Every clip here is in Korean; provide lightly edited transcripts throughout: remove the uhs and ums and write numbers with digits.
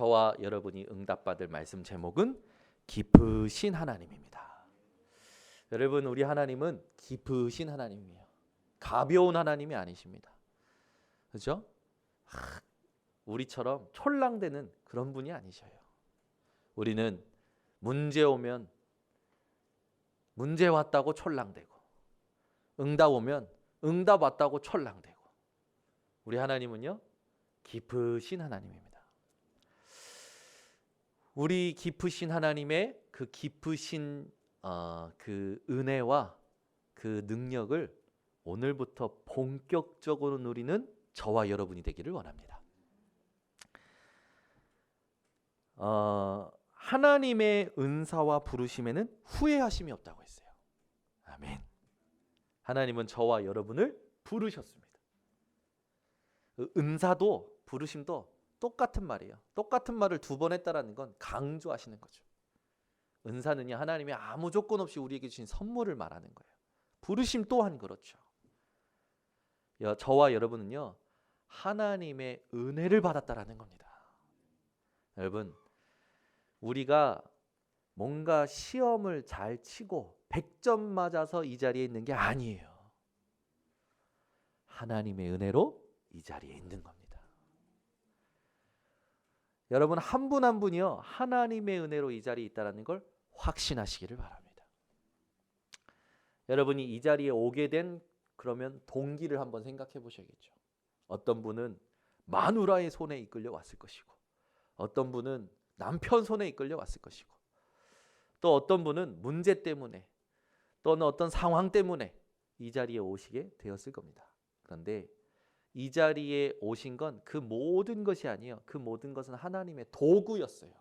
저와 여러분이 응답받을 말씀 제목은 깊으신 하나님입니다. 여러분, 우리 하나님은 깊으신 하나님이에요. 가벼운 하나님이 아니십니다. 그렇죠? 우리처럼 촐랑대는 그런 분이 아니셔요. 우리는 문제 오면 문제 왔다고 촐랑대고, 응답 오면 응답 왔다고 촐랑대고, 우리 하나님은요 깊으신 하나님입니다. 우리 깊으신 하나님의 그 깊으신 그 은혜와 그 능력을 오늘부터 본격적으로 누리는 저와 여러분이 되기를 원합니다. 하나님의 은사와 부르심에는 후회하심이 없다고 했어요. 아멘. 하나님은 저와 여러분을 부르셨습니다. 은사도 부르심도 똑같은 말이에요. 똑같은 말을 두 번 했다라는 건 강조하시는 거죠. 은사는요, 하나님이 아무 조건 없이 우리에게 주신 선물을 말하는 거예요. 부르심 또한 그렇죠. 저와 여러분은요 하나님의 은혜를 받았다라는 겁니다. 여러분, 우리가 뭔가 시험을 잘 치고 100점 맞아서 이 자리에 있는 게 아니에요. 하나님의 은혜로 이 자리에 있는 겁니다. 여러분, 한 분 한 분이요 하나님의 은혜로 이 자리에 있다는 걸 확신하시기를 바랍니다. 여러분이 이 자리에 오게 된 그러면 동기를 한번 생각해 보셔야겠죠. 어떤 분은 마누라의 손에 이끌려 왔을 것이고, 어떤 분은 남편 손에 이끌려 왔을 것이고, 또 어떤 분은 문제 때문에 또는 어떤 상황 때문에 이 자리에 오시게 되었을 겁니다. 그런데 이 자리에 오신 건 그 모든 것이 아니에요. 그 모든 것은 하나님의 도구였어요.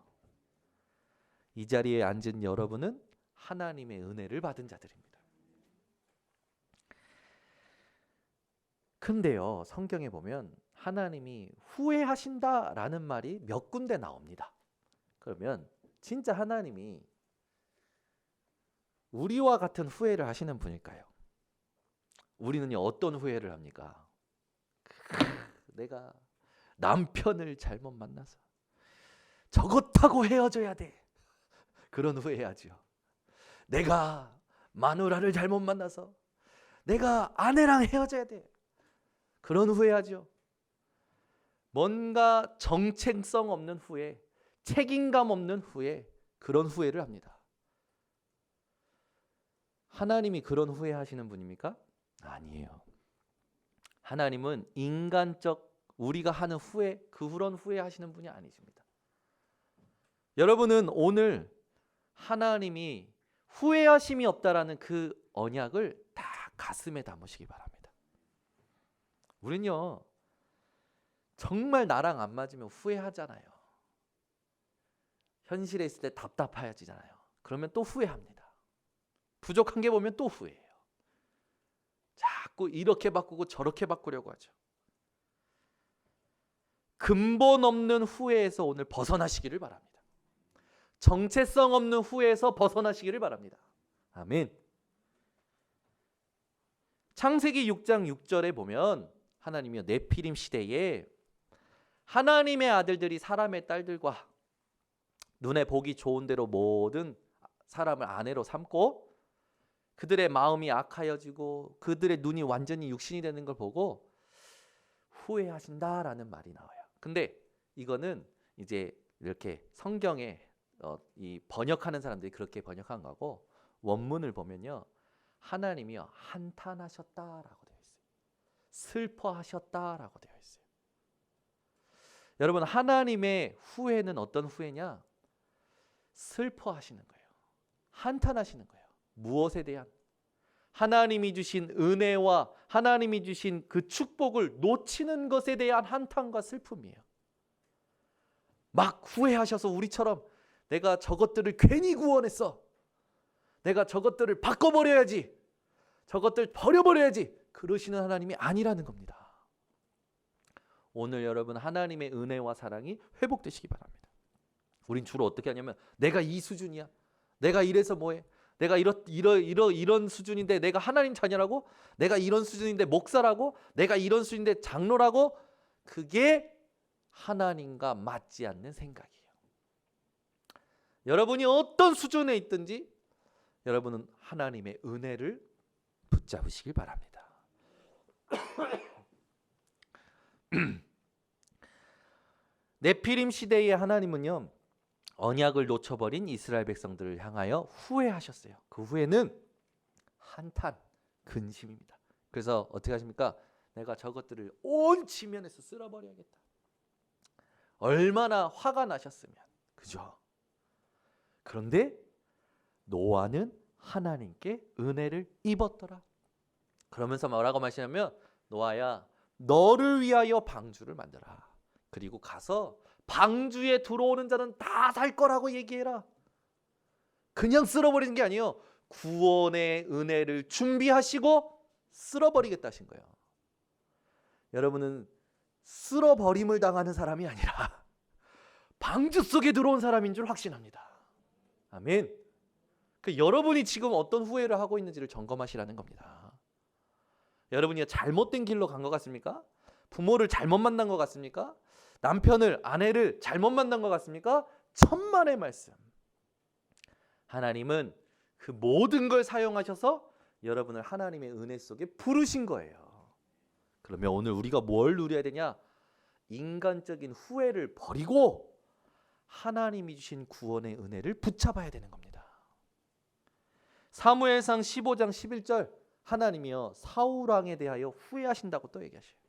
이 자리에 앉은 여러분은 하나님의 은혜를 받은 자들입니다. 근데요, 성경에 보면 하나님이 후회하신다라는 말이 몇 군데 나옵니다. 그러면 진짜 하나님이 우리와 같은 후회를 하시는 분일까요? 우리는요 어떤 후회를 합니까? 내가 남편을 잘못 만나서 저것하고 헤어져야 돼, 그런 후회하죠. 내가 마누라를 잘못 만나서 내가 아내랑 헤어져야 돼, 그런 후회하죠. 뭔가 정체성 없는 후회, 책임감 없는 후회, 그런 후회를 합니다. 하나님이 그런 후회하시는 분입니까? 아니에요. 하나님은 인간적 우리가 하는 후회, 그런 후회하시는 분이 아니십니다. 여러분은 오늘 하나님이 후회하심이 없다라는 그 언약을 다 가슴에 담으시기 바랍니다. 우린요 정말 나랑 안 맞으면 후회하잖아요. 현실에 있을 때 답답해지잖아요. 그러면 또 후회합니다. 부족한 게 보면 또 후회해요. 자꾸 이렇게 바꾸고 저렇게 바꾸려고 하죠. 근본 없는 후회에서 오늘 벗어나시기를 바랍니다. 정체성 없는 후회에서 벗어나시기를 바랍니다. 아멘. 창세기 6장 6절에 보면 하나님이요 네피림 시대에 하나님의 아들들이 사람의 딸들과 눈에 보기 좋은 대로 모든 사람을 아내로 삼고 그들의 마음이 악하여지고 그들의 눈이 완전히 육신이 되는 걸 보고 후회하신다라는 말이 나와요. 근데 이거는 이제 이렇게 성경에 이 번역하는 사람들이 그렇게 번역한 거고, 원문을 보면요 하나님이요 한탄하셨다라고 되어 있어요. 슬퍼하셨다라고 되어 있어요. 여러분, 하나님의 후회는 어떤 후회냐? 슬퍼하시는 거예요. 한탄하시는 거예요. 무엇에 대한? 하나님이 주신 은혜와 하나님이 주신 그 축복을 놓치는 것에 대한 한탄과 슬픔이에요. 막 후회하셔서 우리처럼 내가 저것들을 괜히 구원했어, 내가 저것들을 바꿔버려야지, 저것들 버려버려야지, 그러시는 하나님이 아니라는 겁니다. 오늘 여러분 하나님의 은혜와 사랑이 회복되시기 바랍니다. 우린 주로 어떻게 하냐면 내가 이 수준이야, 내가 이래서 뭐해, 내가 이런 수준인데 내가 하나님 자녀라고, 내가 이런 수준인데 목사라고, 내가 이런 수준인데 장로라고, 그게 하나님과 맞지 않는 생각이에요. 여러분이 어떤 수준에 있든지 여러분은 하나님의 은혜를 붙잡으시길 바랍니다. 네피림 시대의 하나님은요, 언약을 놓쳐버린 이스라엘 백성들을 향하여 후회하셨어요. 그 후회는 한탄, 근심입니다. 그래서 어떻게 하십니까? 내가 저것들을 온 지면에서 쓸어버려야겠다. 얼마나 화가 나셨으면, 그죠? 그런데 노아는 하나님께 은혜를 입었더라. 그러면서 뭐라고 말씀하냐면, 노아야, 너를 위하여 방주를 만들어라. 그리고 가서 방주에 들어오는 자는 다 살 거라고 얘기해라. 그냥 쓸어버리는 게 아니에요. 구원의 은혜를 준비하시고 쓸어버리겠다 하신 거예요. 여러분은 쓸어버림을 당하는 사람이 아니라 방주 속에 들어온 사람인 줄 확신합니다. 아멘. 여러분이 지금 어떤 후회를 하고 있는지를 점검하시라는 겁니다. 여러분이 잘못된 길로 간 것 같습니까? 부모를 잘못 만난 것 같습니까? 남편을, 아내를 잘못 만난 것 같습니까? 천만의 말씀. 하나님은 그 모든 걸 사용하셔서 여러분을 하나님의 은혜 속에 부르신 거예요. 그러면 오늘 우리가 뭘 누려야 되냐? 인간적인 후회를 버리고 하나님이 주신 구원의 은혜를 붙잡아야 되는 겁니다. 사무엘상 15장 11절, 하나님이요 사울 왕에 대하여 후회하신다고 또 얘기하셔요.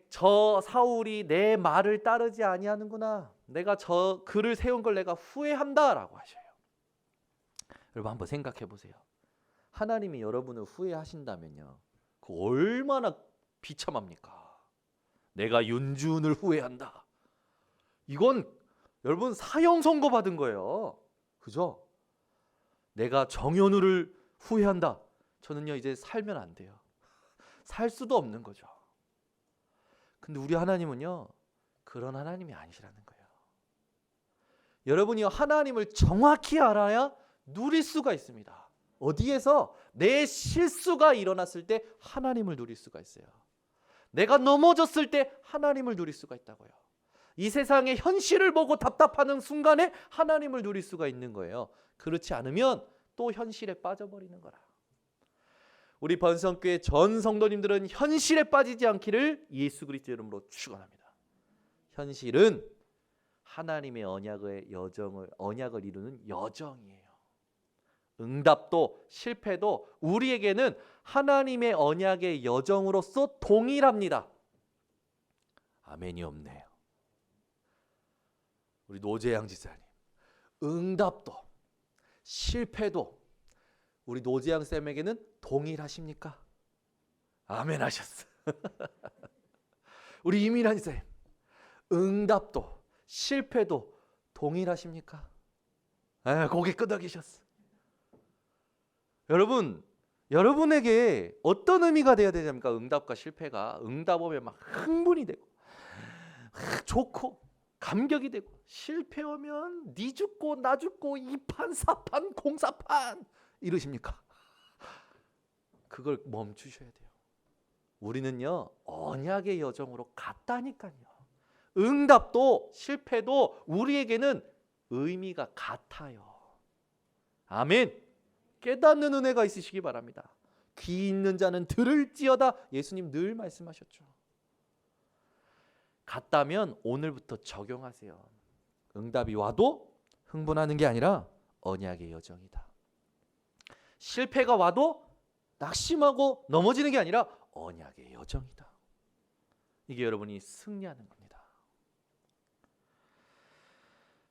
저 사울이 내 말을 따르지 아니하는구나. 내가 저 그를 세운 걸 내가 후회한다라고 하셔요. 여러분 한번 생각해 보세요. 하나님이 여러분을 후회하신다면요, 그 얼마나 비참합니까? 내가 윤준을 후회한다. 이건 여러분 사형 선고 받은 거예요. 그죠? 내가 정현우를 후회한다. 저는요 이제 살면 안 돼요. 살 수도 없는 거죠. 근데 우리 하나님은요 그런 하나님이 아니시라는 거예요. 여러분이 하나님을 정확히 알아야 누릴 수가 있습니다. 어디에서? 내 실수가 일어났을 때 하나님을 누릴 수가 있어요. 내가 넘어졌을 때 하나님을 누릴 수가 있다고요. 이 세상의 현실을 보고 답답하는 순간에 하나님을 누릴 수가 있는 거예요. 그렇지 않으면 또 현실에 빠져버리는 거라. 우리 번성교회 전 성도님들은 현실에 빠지지 않기를 예수 그리스도 이름으로 축원합니다. 현실은 하나님의 언약을 이루는 여정이에요. 응답도 실패도 우리에게는 하나님의 언약의 여정으로서 동일합니다. 아멘이 없네요. 우리 노재양 지사님, 응답도 실패도 우리 노재양 쌤에게는 동일하십니까? 아멘 하셨어. 우리 이민환 쌤, 응답도 실패도 동일하십니까? 고개 끄덕이셨어. 여러분에게 어떤 의미가 되어야 되냐니까? 응답과 실패가. 응답 오면 막 흥분이 되고 좋고 감격이 되고, 실패 오면 니 죽고 나 죽고 2판 4판 공사판 이러십니까? 그걸 멈추셔야 돼요. 우리는요 언약의 여정으로 갔다니까요. 응답도 실패도 우리에게는 의미가 같아요. 아멘. 깨닫는 은혜가 있으시기 바랍니다. 귀 있는 자는 들을지어다. 예수님 늘 말씀하셨죠. 같다면 오늘부터 적용하세요. 응답이 와도 흥분하는 게 아니라 언약의 여정이다. 실패가 와도 낙심하고 넘어지는 게 아니라 언약의 여정이다. 이게 여러분이 승리하는 겁니다.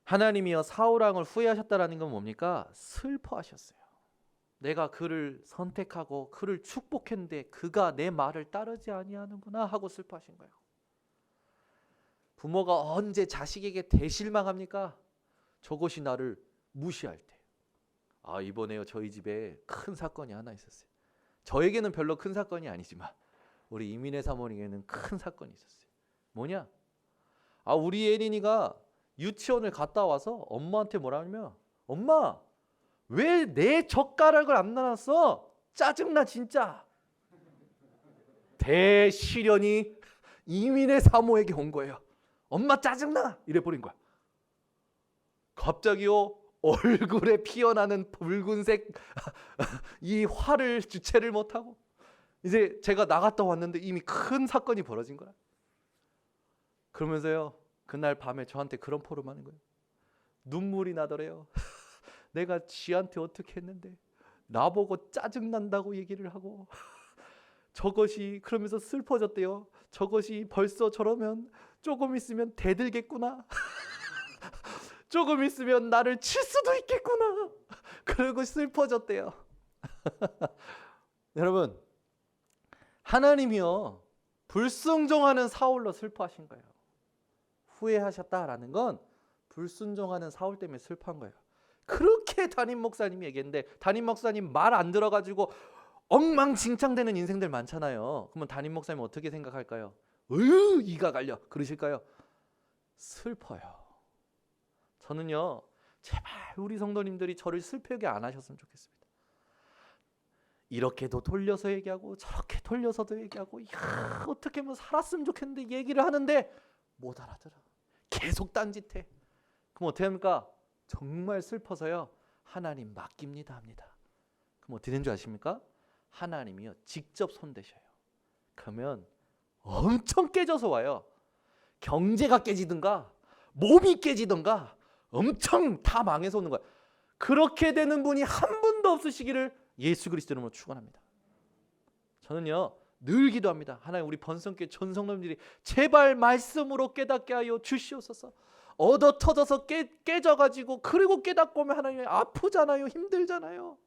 하나님이여 사울 왕을 후회하셨다라는 건 뭡니까? 슬퍼하셨어요. 내가 그를 선택하고 그를 축복했는데 그가 내 말을 따르지 아니하는구나 하고 슬퍼하신 거예요. 부모가 언제 자식에게 대실망합니까? 저것이 나를 무시할 때. 이번에요 저희 집에 큰 사건이 하나 있었어요. 저에게는 별로 큰 사건이 아니지만 우리 이민혜 사모님에게는 큰 사건이 있었어요. 뭐냐? 우리 예린이가 유치원을 갔다 와서 엄마한테 뭐라냐면, 엄마 왜 내 젓가락을 안 나눴어? 짜증나 진짜. 대시련이 이민의 사모에게 온 거예요. 엄마 짜증나! 이래 버린 거야. 갑자기요 얼굴에 피어나는 붉은색 이 화를 주체를 못하고 이제 제가 나갔다 왔는데 이미 큰 사건이 벌어진 거야. 그러면서요 그날 밤에 저한테 그런 포럼하는 거예요. 눈물이 나더래요. 내가 쥐한테 어떻게 했는데 나보고 짜증난다고 얘기를 하고 저것이 그러면서 슬퍼졌대요. 저것이 벌써 저러면 조금 있으면 대들겠구나. 조금 있으면 나를 칠 수도 있겠구나. 그러고 슬퍼졌대요. 여러분 하나님이요 불순종하는 사울로 슬퍼하신 거예요. 후회하셨다라는 건 불순종하는 사울 때문에 슬퍼한 거예요. 그렇게 담임 목사님이 얘기했는데 담임 목사님 말 안 들어가지고 엉망진창되는 인생들 많잖아요. 그러면 담임 목사님 어떻게 생각할까요? 이가 갈려 그러실까요? 슬퍼요. 저는요 제발 우리 성도님들이 저를 슬프게 안 하셨으면 좋겠습니다. 이렇게도 돌려서 얘기하고 저렇게 돌려서도 얘기하고 야 어떻게 뭐 살았으면 좋겠는데 얘기를 하는데 못 알아들어. 계속 딴짓해. 그럼 어떻게 합니까? 정말 슬퍼서요 하나님 맡깁니다 합니다. 그럼 어떻게 되는 줄 아십니까? 하나님이요 직접 손대셔요. 그러면 엄청 깨져서 와요. 경제가 깨지든가 몸이 깨지든가 엄청 다 망해서 오는 거야. 그렇게 되는 분이 한 분도 없으시기를 예수 그리스도 이름으로 축원합니다. 저는요 늘 기도합니다. 하나님 우리 번성교회 전 성도님들이 제발 말씀으로 깨닫게 하여 주시옵소서. 얻어 터져서 깨져가지고 그리고 깨닫고 오면 하나님 아프잖아요. 힘들잖아요.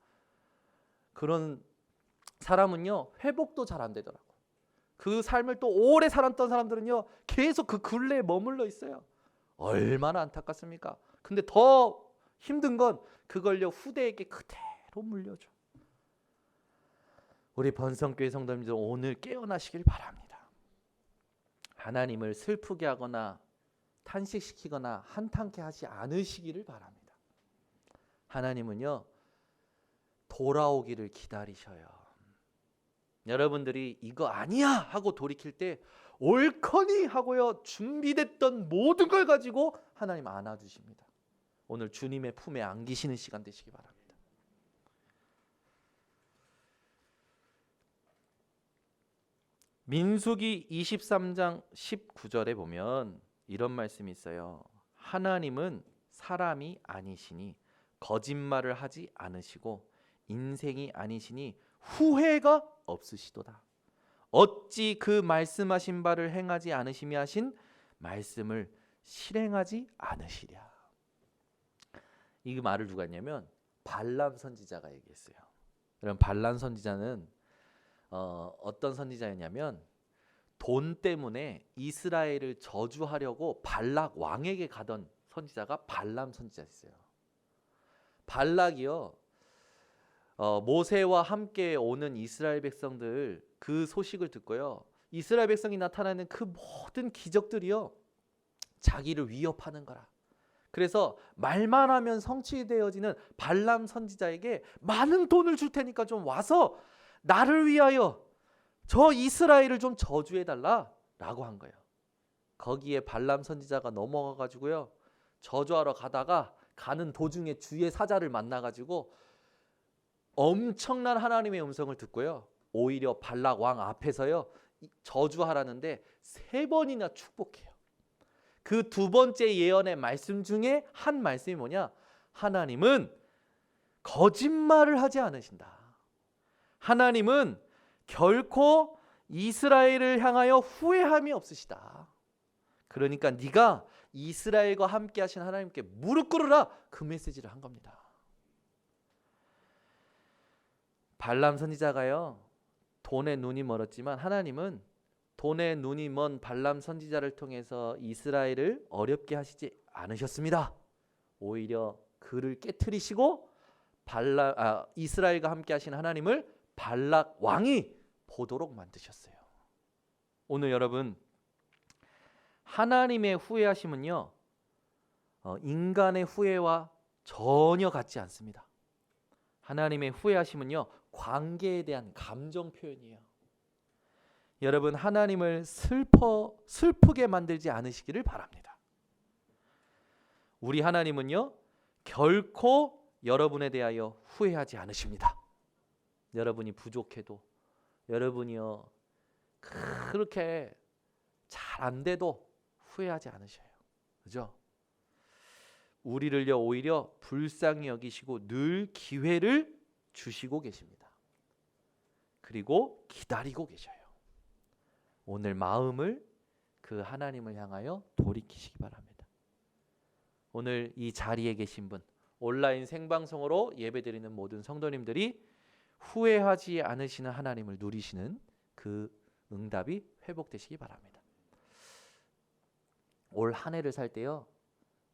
그런 사람은요 회복도 잘 안 되더라고. 그 삶을 또 오래 살았던 사람들은요 계속 그 굴레에 머물러 있어요. 얼마나 안타깝습니까? 근데 더 힘든 건 그걸요 후대에게 그대로 물려줘. 우리 번성교회 성도님들 오늘 깨어나시길 바랍니다. 하나님을 슬프게 하거나 탄식시키거나 한탄케 하지 않으시기를 바랍니다. 하나님은요 돌아오기를 기다리셔요. 여러분들이 이거 아니야 하고 돌이킬 때 옳거니 하고요 준비됐던 모든 걸 가지고 하나님 안아주십니다. 오늘 주님의 품에 안기시는 시간 되시기 바랍니다. 민수기 23장 19절에 보면 이런 말씀이 있어요. 하나님은 사람이 아니시니 거짓말을 하지 않으시고 인생이 아니시니 후회가 없으시도다. 어찌 그 말씀하신 바를 행하지 않으시며 하신 말씀을 실행하지 않으시랴. 이 말을 누가 했냐면 발람 선지자가 얘기했어요. 여러분 발람 선지자는 어떤 선지자였냐면 돈 때문에 이스라엘을 저주하려고 발락 왕에게 가던 선지자가 발람 선지자였어요. 발락이요 모세와 함께 오는 이스라엘 백성들 그 소식을 듣고요 이스라엘 백성이 나타나는 그 모든 기적들이요 자기를 위협하는 거라. 그래서 말만 하면 성취되어지는 발람 선지자에게 많은 돈을 줄 테니까 좀 와서 나를 위하여 저 이스라엘을 좀 저주해달라 라고 한 거예요. 거기에 발람 선지자가 넘어가 가지고요 저주하러 가다가 가는 도중에 주의 사자를 만나 가지고 엄청난 하나님의 음성을 듣고요 오히려 발락 왕 앞에서요 저주하라는데 3번이나 축복해요. 그 2번째 예언의 말씀 중에 한 말씀이 뭐냐? 하나님은 거짓말을 하지 않으신다. 하나님은 결코 이스라엘을 향하여 후회함이 없으시다. 그러니까 네가 이스라엘과 함께 하신 하나님께 무릎 꿇으라 그 메시지를 한 겁니다. 발람 선지자가요 돈에 눈이 멀었지만 하나님은 돈에 눈이 먼 발람 선지자를 통해서 이스라엘을 어렵게 하시지 않으셨습니다. 오히려 그를 깨트리시고 이스라엘과 함께 하신 하나님을 발락 왕이 보도록 만드셨어요. 오늘 여러분 하나님의 후회하심은요 인간의 후회와 전혀 같지 않습니다. 하나님의 후회하심은요 관계에 대한 감정 표현이에요. 여러분 하나님을 슬프게 만들지 않으시기를 바랍니다. 우리 하나님은요 결코 여러분에 대하여 후회하지 않으십니다. 여러분이 부족해도, 여러분이요 그렇게 잘 안 돼도 후회하지 않으셔요. 그죠? 우리를요 오히려 불쌍히 여기시고 늘 기회를 주시고 계십니다. 그리고 기다리고 계셔요. 오늘 마음을 그 하나님을 향하여 돌이키시기 바랍니다. 오늘 이 자리에 계신 분, 온라인 생방송으로 예배드리는 모든 성도님들이 후회하지 않으시는 하나님을 누리시는 그 응답이 회복되시기 바랍니다. 올 한 해를 살 때요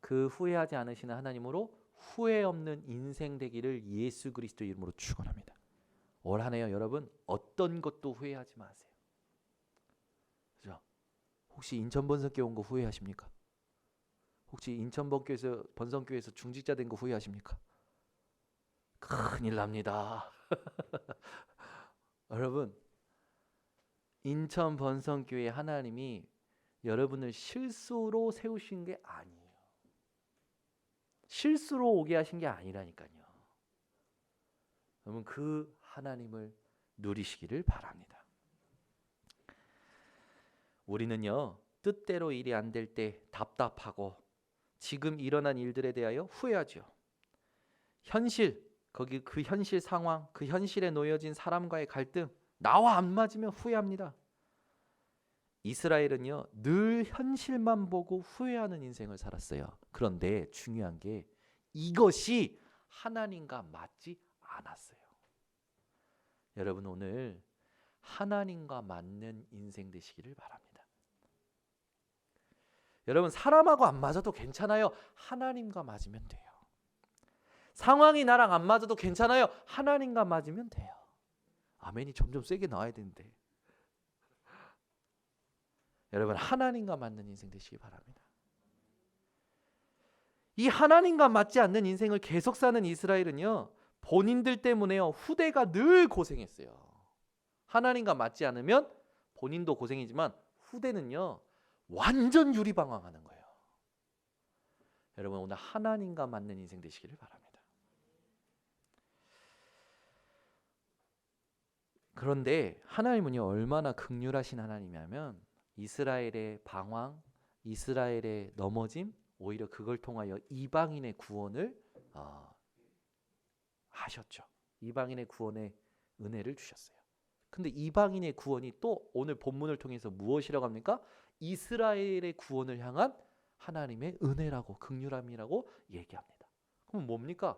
그 후회하지 않으시는 하나님으로 후회 없는 인생 되기를 예수 그리스도 이름으로 축원합니다. 올 한 해요 여러분 어떤 것도 후회하지 마세요. 그죠? 혹시 인천 번성교회 온 거 후회하십니까? 혹시 인천 번성교회에서 중직자 된 거 후회하십니까? 큰일 납니다. 여러분 인천 번성교회 하나님이 여러분을 실수로 세우신 게 아니에요. 실수로 오게 하신 게 아니라니까요. 여러분 그 하나님을 누리시기를 바랍니다. 우리는요 뜻대로 일이 안 될 때 답답하고 지금 일어난 일들에 대하여 후회하죠. 현실, 거기 그 현실 상황, 그 현실에 놓여진 사람과의 갈등, 나와 안 맞으면 후회합니다. 이스라엘은요 늘 현실만 보고 후회하는 인생을 살았어요. 그런데 중요한 게 이것이 하나님과 맞지 않았어요. 여러분 오늘 하나님과 맞는 인생 되시기를 바랍니다. 여러분 사람하고 안 맞아도 괜찮아요. 하나님과 맞으면 돼요. 상황이 나랑 안 맞아도 괜찮아요. 하나님과 맞으면 돼요. 아멘이 점점 세게 나와야 되는데. 여러분 하나님과 맞는 인생 되시기 바랍니다. 이 하나님과 맞지 않는 인생을 계속 사는 이스라엘은요 본인들 때문에요 후대가 늘 고생했어요. 하나님과 맞지 않으면 본인도 고생이지만 후대는요 완전 유리방황하는 거예요. 여러분 오늘 하나님과 맞는 인생 되시기를 바랍니다. 그런데 하나님은요 얼마나 긍휼하신 하나님이냐면 이스라엘의 방황, 이스라엘의 넘어짐, 오히려 그걸 통하여 이방인의 구원을 하셨죠. 이방인의 구원의 은혜를 주셨어요. 근데 이방인의 구원이 또 오늘 본문을 통해서 무엇이라고 합니까? 이스라엘의 구원을 향한 하나님의 은혜라고 긍휼함이라고 얘기합니다. 그럼 뭡니까?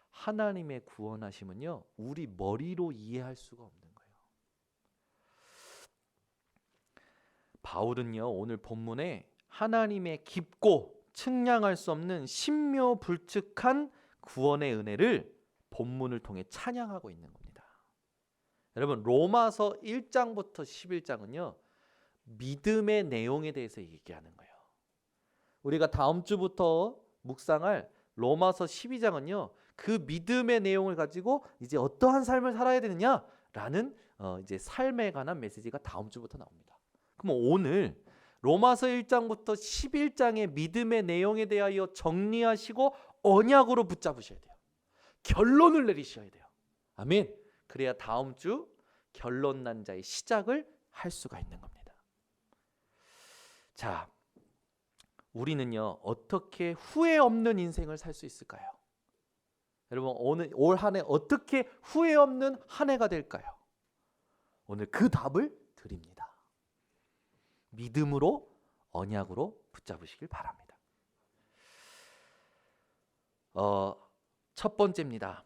하나님의 구원하심은요 우리 머리로 이해할 수가 없는 거예요. 바울은요 오늘 본문에 하나님의 깊고 측량할 수 없는 신묘불측한 구원의 은혜를 본문을 통해 찬양하고 있는 겁니다. 여러분 로마서 1장부터 11장은요 믿음의 내용에 대해서 얘기하는 거예요. 우리가 다음 주부터 묵상할 로마서 12장은요 그 믿음의 내용을 가지고 이제 어떠한 삶을 살아야 되느냐라는 이제 삶에 관한 메시지가 다음 주부터 나옵니다. 그럼 오늘 로마서 1장부터 11장의 믿음의 내용에 대하여 정리하시고 언약으로 붙잡으셔야 돼요. 결론을 내리셔야 돼요. 아멘. 그래야 다음 주 결론 난 자의 시작을 할 수가 있는 겁니다. 자, 우리는요 어떻게 후회 없는 인생을 살 수 있을까요? 여러분 오늘 올 한 해 어떻게 후회 없는 한 해가 될까요? 오늘 그 답을 드립니다. 믿음으로 언약으로 붙잡으시길 바랍니다. 첫 번째입니다.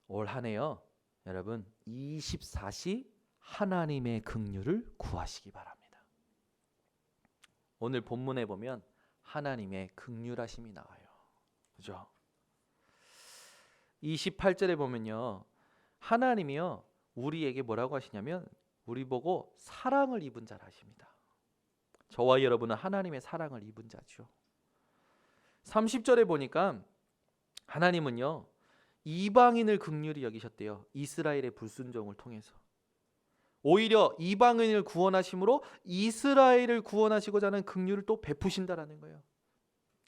올 한 해요 여러분 24시 하나님의 긍휼을 구하시기 바랍니다. 오늘 본문에 보면 하나님의 긍휼하심이 나와요. 그죠? 28절에 보면요 하나님이요 우리에게 뭐라고 하시냐면 우리 보고 사랑을 입은 자라 하십니다. 저와 여러분은 하나님의 사랑을 입은 자죠. 30절에 보니까 하나님은요 이방인을 긍휼히 여기셨대요. 이스라엘의 불순종을 통해서. 오히려 이방인을 구원하심으로 이스라엘을 구원하시고자 하는 긍휼을 또 베푸신다라는 거예요.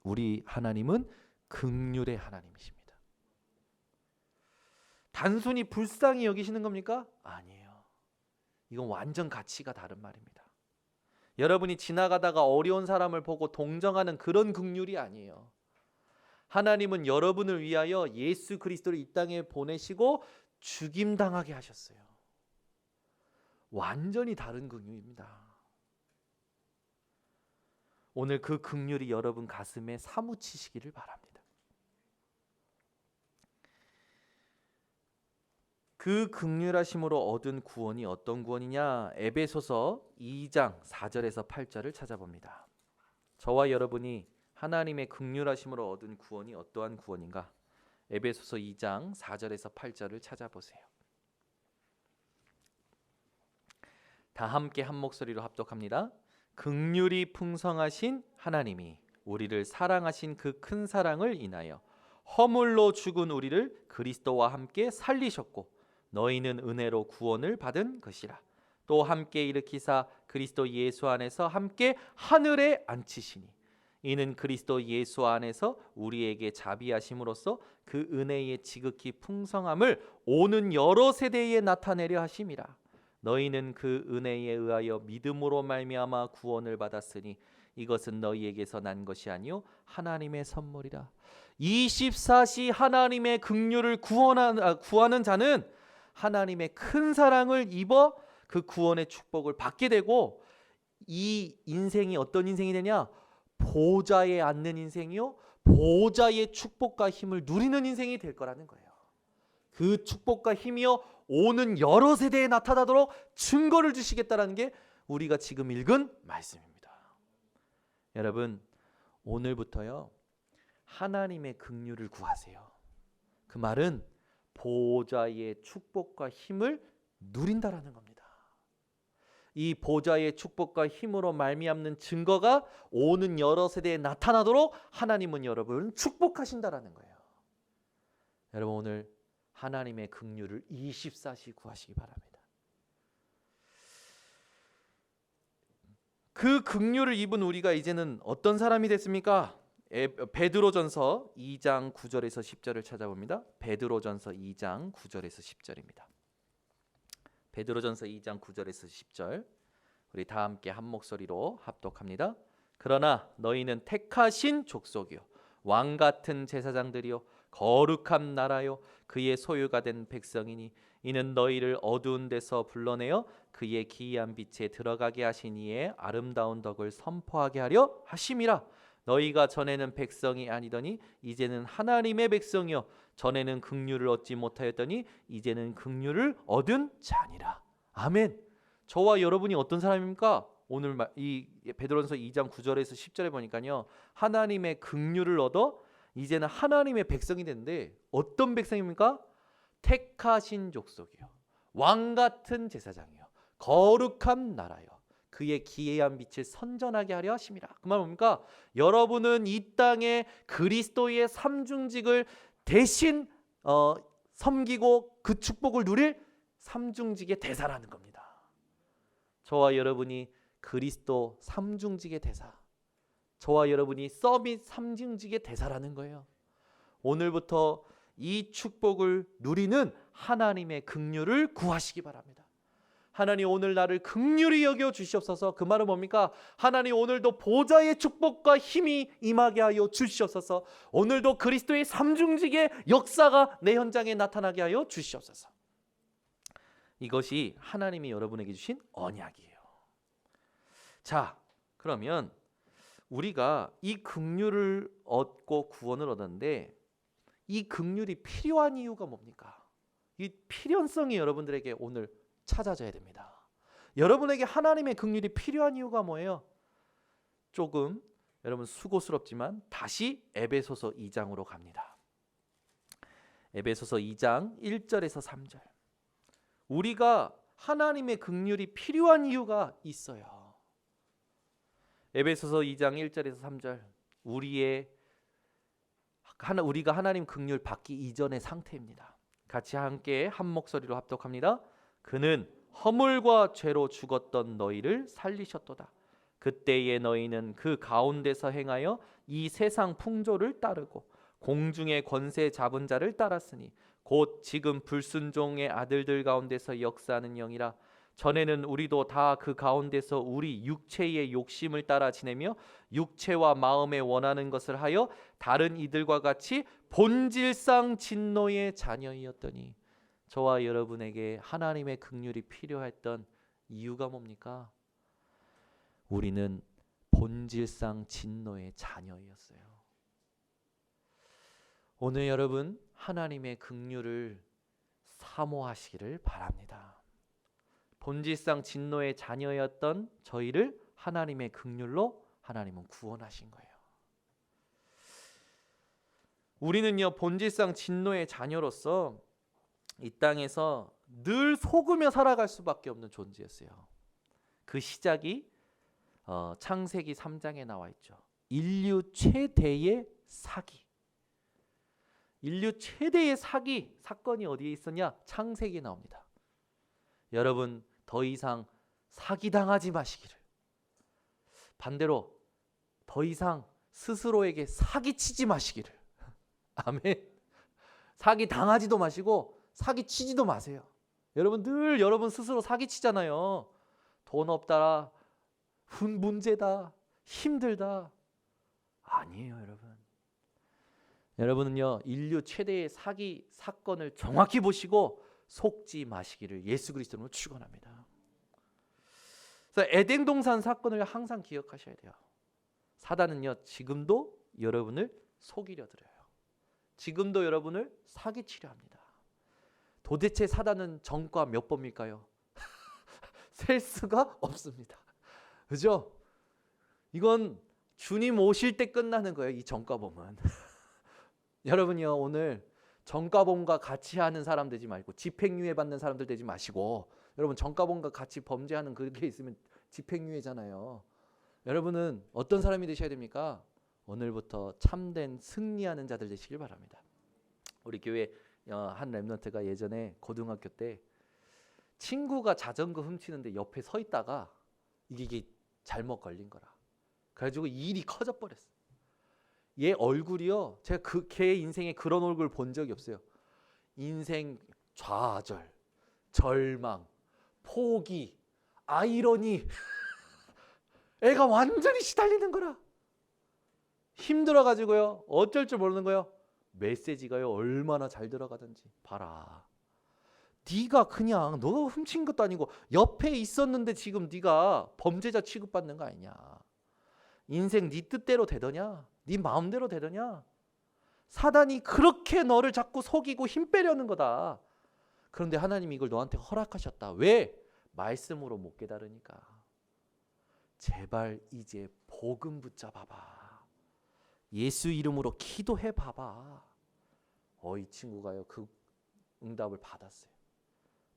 우리 하나님은 긍휼의 하나님이십니다. 단순히 불쌍히 여기시는 겁니까? 아니에요. 이건 완전 가치가 다른 말입니다. 여러분이 지나가다가 어려운 사람을 보고 동정하는 그런 긍휼이 아니에요. 하나님은 여러분을 위하여 예수 그리스도를 이 땅에 보내시고 죽임당하게 하셨어요. 완전히 다른 긍휼입니다. 오늘 그 긍휼이 여러분 가슴에 사무치시기를 바랍니다. 그 긍휼하심으로 얻은 구원이 어떤 구원이냐? 에베소서 2장 4절에서 8절을 찾아봅니다. 저와 여러분이 하나님의 긍휼하심으로 얻은 구원이 어떠한 구원인가? 에베소서 2장 4절에서 8절을 찾아보세요. 다 함께 한 목소리로 합독합니다. 긍휼이 풍성하신 하나님이 우리를 사랑하신 그 큰 사랑을 인하여 허물로 죽은 우리를 그리스도와 함께 살리셨고 너희는 은혜로 구원을 받은 것이라. 또 함께 일으키사 그리스도 예수 안에서 함께 하늘에 앉히시니 이는 그리스도 예수 안에서 우리에게 자비하심으로써 그 은혜의 지극히 풍성함을 오는 여러 세대에 나타내려 하심이라. 너희는 그 은혜에 의하여 믿음으로 말미암아 구원을 받았으니 이것은 너희에게서 난 것이 아니요 하나님의 선물이라. 24시 하나님의 긍휼을 구하는 자는 하나님의 큰 사랑을 입어 그 구원의 축복을 받게 되고 이 인생이 어떤 인생이 되냐? 보좌에 앉는 인생이요 보좌의 축복과 힘을 누리는 인생이 될 거라는 거예요. 그 축복과 힘이요 오는 여러 세대에 나타나도록 증거를 주시겠다라는 게 우리가 지금 읽은 말씀입니다. 여러분 오늘부터요 하나님의 긍휼을 구하세요. 그 말은 보좌의 축복과 힘을 누린다라는 겁니다. 이 보좌의 축복과 힘으로 말미암는 증거가 오는 여러 세대에 나타나도록 하나님은 여러분을 축복하신다라는 거예요. 여러분 오늘 하나님의 긍휼을 24시 구하시기 바랍니다. 그 긍휼을 입은 우리가 이제는 어떤 사람이 됐습니까? 베드로전서 2장 9절에서 10절을 찾아봅니다. 베드로전서 2장 9절에서 10절입니다. 베드로전서 2장 9절에서 10절 우리 다 함께 한 목소리로 합독합니다. 그러나 너희는 택하신 족속이요 왕 같은 제사장들이요 거룩한 나라요 그의 소유가 된 백성이니 이는 너희를 어두운 데서 불러내어 그의 기이한 빛에 들어가게 하신 이의 아름다운 덕을 선포하게 하려 하심이라. 너희가 전에는 백성이 아니더니 이제는 하나님의 백성이요 전에는 긍휼을 얻지 못하였더니 이제는 긍휼을 얻은 자니라. 아멘. 저와 여러분이 어떤 사람입니까? 오늘 이 베드로전서 2장 9절에서 10절에 보니까요 하나님의 긍휼을 얻어 이제는 하나님의 백성이 됐는데 어떤 백성입니까? 택하신 족속이요 왕 같은 제사장이요 거룩한 나라요 그의 기이한 빛을 선전하게 하려 하심이라. 그 말 뭡니까? 여러분은 이 땅에 그리스도의 삼중직을 대신 섬기고 그 축복을 누릴 삼중직의 대사라는 겁니다. 저와 여러분이 그리스도 삼중직의 대사, 저와 여러분이 서밋 삼중직의 대사라는 거예요. 오늘부터 이 축복을 누리는 하나님의 긍휼을 구하시기 바랍니다. 하나님 오늘 나를 긍휼히 여겨 주시옵소서. 그 말은 뭡니까? 하나님 오늘도 보좌의 축복과 힘이 임하게 하여 주시옵소서. 오늘도 그리스도의 삼중직의 역사가 내 현장에 나타나게 하여 주시옵소서. 이것이 하나님이 여러분에게 주신 언약이에요. 자, 그러면 우리가 이 긍휼을 얻고 구원을 얻었는데 이 긍휼이 필요한 이유가 뭡니까? 이 필연성이 여러분들에게 오늘 찾아져야 됩니다. 여러분에게 하나님의 긍휼이 필요한 이유가 뭐예요? 조금 여러분 수고스럽지만 다시 에베소서 2장으로 갑니다. 에베소서 2장 1절에서 3절. 우리가 하나님의 긍휼이 필요한 이유가 있어요. 에베소서 2장 1절에서 3절. 우리가 하나님 긍휼 받기 이전의 상태입니다. 같이 함께 한 목소리로 합독합니다. 그는 허물과 죄로 죽었던 너희를 살리셨도다. 그때에 너희는 그 가운데서 행하여 이 세상 풍조를 따르고 공중의 권세 잡은 자를 따랐으니 곧 지금 불순종의 아들들 가운데서 역사하는 영이라. 전에는 우리도 다 그 가운데서 우리 육체의 욕심을 따라 지내며 육체와 마음에 원하는 것을 하여 다른 이들과 같이 본질상 진노의 자녀이었더니. 저와 여러분에게 하나님의 긍휼이 필요했던 이유가 뭡니까? 우리는 본질상 진노의 자녀였어요. 오늘 여러분 하나님의 긍휼을 사모하시기를 바랍니다. 본질상 진노의 자녀였던 저희를 하나님의 긍휼로 하나님은 구원하신 거예요. 우리는요 본질상 진노의 자녀로서 이 땅에서 늘 속으며 살아갈 수밖에 없는 존재였어요. 그 시작이 창세기 3장에 나와 있죠. 인류 최대의 사기. 인류 최대의 사건이 어디에 있었냐? 창세기에 나옵니다. 여러분 더 이상 사기당하지 마시기를. 반대로 더 이상 스스로에게 사기치지 마시기를. 아멘. 사기당하지도 마시고 사기치지도 마세요. 여러분 늘 여러분 스스로 사기치잖아요. 돈 없다, 문제다, 힘들다. 아니에요 여러분. 여러분은요 인류 최대의 사기 사건을 정확히 보시고 속지 마시기를 예수 그리스도로 축원합니다. 그래서 에덴 동산 사건을 항상 기억하셔야 돼요. 사단은요 지금도 여러분을 속이려 들어요. 지금도 여러분을 사기치려 합니다. 도대체 사단은 전과 몇 번일까요? 셀 수가 없습니다. 그죠? 이건 주님 오실 때 끝나는 거예요. 이 전과범은. 여러분요 오늘 전과범과 같이 하는 사람 되지 말고 집행유예 받는 사람들 되지 마시고, 여러분 전과범과 같이 범죄하는 그게 있으면 집행유예잖아요. 여러분은 어떤 사람이 되셔야 됩니까? 오늘부터 참된 승리하는 자들 되시길 바랍니다. 우리 교회 한 렘넌트가 예전에 고등학교 때 친구가 자전거 훔치는데 옆에 서 있다가 이게 잘못 걸린 거라. 그래가지고 일이 커져 버렸어. 얘 얼굴이요, 제가 걔 인생에 그런 얼굴 본 적이 없어요. 인생 좌절, 절망, 포기, 아이러니. 애가 완전히 시달리는 거라. 힘들어가지고요 어쩔 줄 모르는 거예요. 메시지가요 얼마나 잘 들어가든지 봐라. 네가 그냥 너 훔친 것도 아니고 옆에 있었는데 지금 네가 범죄자 취급받는 거 아니냐. 인생 네 뜻대로 되더냐, 네 마음대로 되더냐. 사단이 그렇게 너를 자꾸 속이고 힘 빼려는 거다. 그런데 하나님이 이걸 너한테 허락하셨다. 왜? 말씀으로 못 깨달으니까. 제발 이제 복음 붙잡아봐. 예수 이름으로 기도해 봐봐. 이 친구가요 그 응답을 받았어요.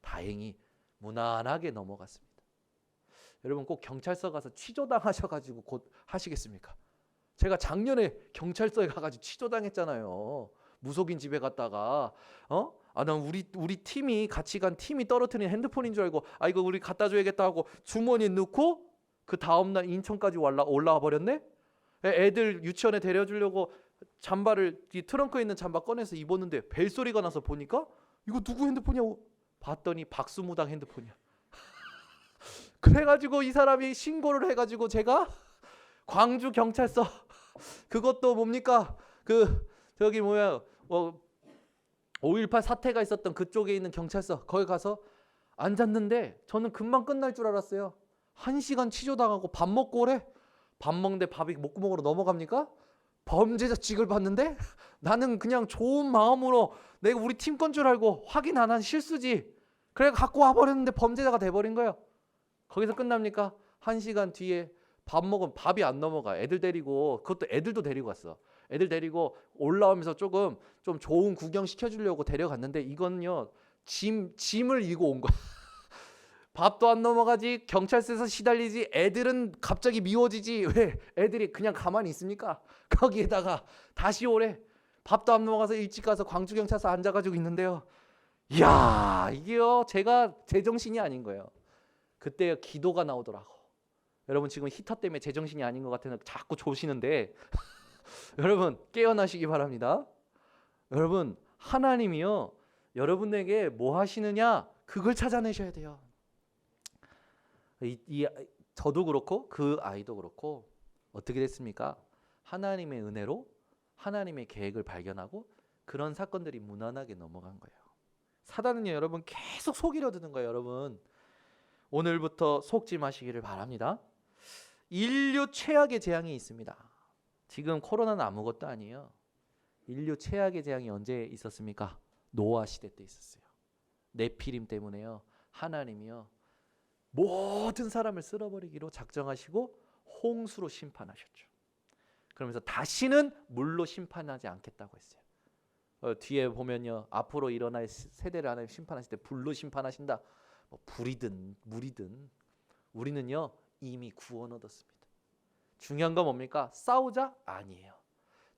다행히 무난하게 넘어갔습니다. 여러분 꼭 경찰서 가서 취조당하셔가지고 곧 하시겠습니까? 제가 작년에 경찰서에 가가지고 취조당했잖아요. 무속인 집에 갔다가 난 우리 팀이 같이 간 팀이 떨어뜨린 핸드폰인 줄 알고 이거 우리 갖다 줘야겠다 하고 주머니에 넣고 그 다음날 인천까지 올라와 버렸네. 애들 유치원에 데려주려고 잠바를 이 트렁크에 있는 잠바 꺼내서 입었는데 벨소리가 나서 보니까 이거 누구 핸드폰이야? 봤더니 박수무당 핸드폰이야. 그래가지고 이 사람이 신고를 해가지고 제가 광주 경찰서 그것도 뭡니까 저기 5.18 사태가 있었던 그쪽에 있는 경찰서 거기 가서 앉았는데 저는 금방 끝날 줄 알았어요. 1시간 취조당하고 밥 먹고 오래. 밥 먹는데 밥이 목구멍으로 넘어갑니까? 범죄자 취급을 받는데 나는 그냥 좋은 마음으로 내가 우리 팀 건 줄 알고 확인 안 한 실수지. 그래 갖고 와버렸는데 범죄자가 돼버린 거예요. 거기서 끝납니까? 1시간 뒤에 밥 먹으면 밥이 안 넘어가. 애들 데리고, 그것도 애들도 데리고 갔어. 애들 데리고 올라오면서 좀 좋은 구경 시켜주려고 데려갔는데 이건요 짐을 이고 온 거야. 밥도 안 넘어가지, 경찰서에서 시달리지, 애들은 갑자기 미워지지. 왜? 애들이 그냥 가만히 있습니까? 거기에다가 다시 오래. 밥도 안 넘어가서 일찍 가서 광주경찰서 앉아가지고 있는데요. 이야, 이게요, 제가 제정신이 아닌 거예요. 그때 기도가 나오더라고. 여러분 지금 히터 때문에 제정신이 아닌 것 같아서 자꾸 조시는데 여러분 깨어나시기 바랍니다. 여러분 하나님이요, 여러분에게 뭐 하시느냐 그걸 찾아내셔야 돼요. 저도 그렇고 그 아이도 그렇고 어떻게 됐습니까? 하나님의 은혜로 하나님의 계획을 발견하고 그런 사건들이 무난하게 넘어간 거예요. 사단은요, 여러분 계속 속이려 드는 거예요. 여러분 오늘부터 속지 마시기를 바랍니다. 인류 최악의 재앙이 있습니다. 지금 코로나는 아무것도 아니에요. 인류 최악의 재앙이 언제 있었습니까? 노아 시대 때 있었어요. 네피림 때문에요, 하나님이요 모든 사람을 쓸어버리기로 작정하시고 홍수로 심판하셨죠. 그러면서 다시는 물로 심판하지 않겠다고 했어요. 뒤에 보면요, 앞으로 일어날 세대를 하나님 심판하실 때 불로 심판하신다. 뭐 불이든 물이든 우리는요 이미 구원 얻었습니다. 중요한 건 뭡니까? 싸우자? 아니에요.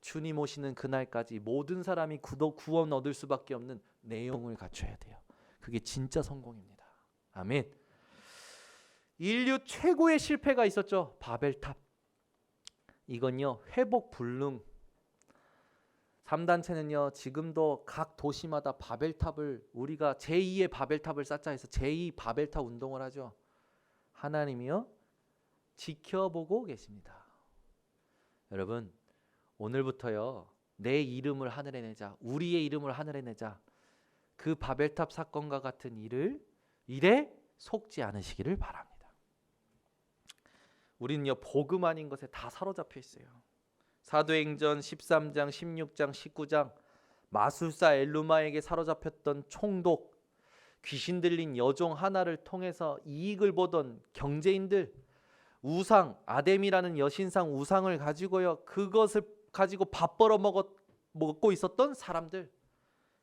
주님 오시는 그날까지 모든 사람이 구원 얻을 수밖에 없는 내용을 갖춰야 돼요. 그게 진짜 성공입니다. 아멘. 인류 최고의 실패가 있었죠. 바벨탑. 이건요 회복 불능. 3단체는요 지금도 각 도시마다 바벨탑을, 우리가 제2의 바벨탑을 쌓자 해서 제2 바벨탑 운동을 하죠. 하나님이요 지켜보고 계십니다. 여러분 오늘부터요 내 이름을 하늘에 내자, 우리의 이름을 하늘에 내자, 그 바벨탑 사건과 같은 일에 속지 않으시기를 바랍니다. 우리는요 복음 아닌 것에 다 사로잡혀 있어요. 사도행전 13장 16장 19장 마술사 엘루마에게 사로잡혔던 총독, 귀신 들린 여종 하나를 통해서 이익을 보던 경제인들, 우상 아뎀이라는 여신상 우상을 가지고요 그것을 가지고 밥 벌어 먹고 있었던 사람들,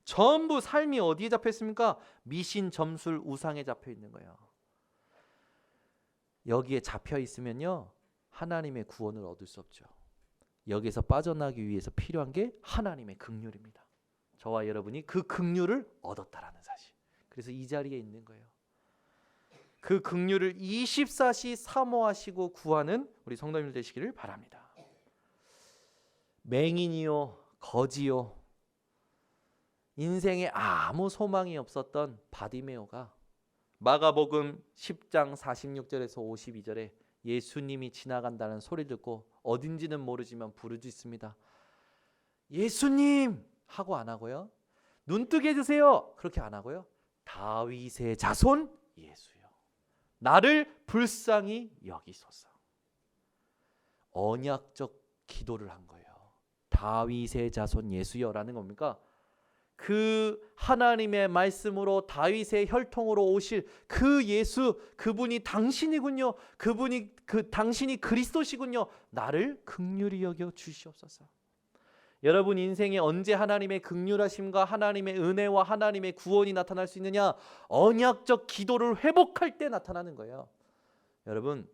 전부 삶이 어디에 잡혀 있습니까? 미신 점술 우상에 잡혀 있는 거예요. 여기에 잡혀 있으면요 하나님의 구원을 얻을 수 없죠. 여기에서 빠져나기 위해서 필요한 게 하나님의 긍휼입니다. 저와 여러분이 그 긍휼을 얻었다라는 사실. 그래서 이 자리에 있는 거예요. 그 긍휼을 24시 사모하시고 구하는 우리 성도님들 되시기를 바랍니다. 맹인이요 거지요 인생에 아무 소망이 없었던 바디메오가 마가복음 10장 46절에서 52절에 예수님이 지나간다는 소리 듣고 어딘지는 모르지만 부르짖습니다. 예수님 하고 안 하고요, 눈뜨게 해주세요 그렇게 안 하고요, 다윗의 자손 예수요 나를 불쌍히 여기소서. 언약적 기도를 한 거예요. 다윗의 자손 예수여라는 겁니까? 그 하나님의 말씀으로 다윗의 혈통으로 오실 그 예수, 그분이 당신이군요. 당신이 그리스도시군요. 나를 긍휼히 여겨 주시옵소서. 여러분 인생에 언제 하나님의 긍휼하심과 하나님의 은혜와 하나님의 구원이 나타날 수 있느냐? 언약적 기도를 회복할 때 나타나는 거예요. 여러분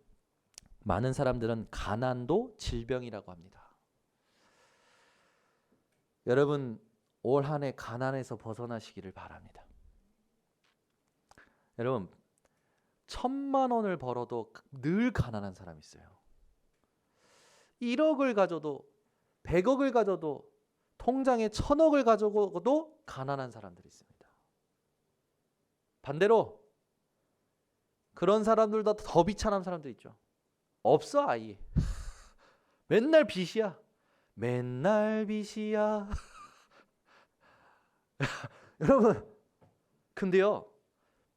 많은 사람들은 가난도 질병이라고 합니다. 여러분 올 한 해 가난에서 벗어나시기를 바랍니다. 여러분 1,000만 원을 벌어도 늘 가난한 사람이 있어요. 1억을 가져도 100억을 가져도 통장에 1,000억을 가져도 가난한 사람들이 있습니다. 반대로 그런 사람들보다 더 비참한 사람들 있죠. 없어 아예. 맨날 빚이야. 맨날 빚이야. 여러분 근데요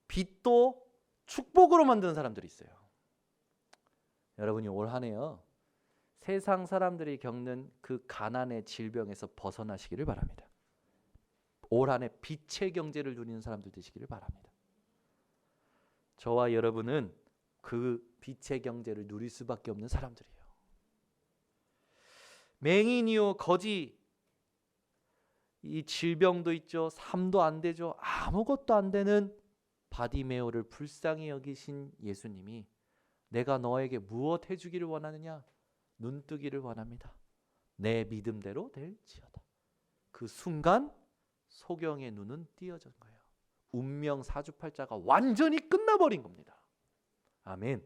빚도 축복으로 만드는 사람들이 있어요. 여러분이 올 한 해요 세상 사람들이 겪는 그 가난의 질병에서 벗어나시기를 바랍니다. 올 한 해 빛의 경제를 누리는 사람들 되시기를 바랍니다. 저와 여러분은 그 빛의 경제를 누릴 수밖에 없는 사람들이에요. 맹인이요 거지, 이 질병도 있죠. 삶도 안 되죠. 아무것도 안 되는 바디메오를 불쌍히 여기신 예수님이 내가 너에게 무엇 해주기를 원하느냐? 눈뜨기를 원합니다. 내 믿음대로 될지어다. 그 순간 소경의 눈은 띄어진 거예요. 운명 사주팔자가 완전히 끝나버린 겁니다. 아멘.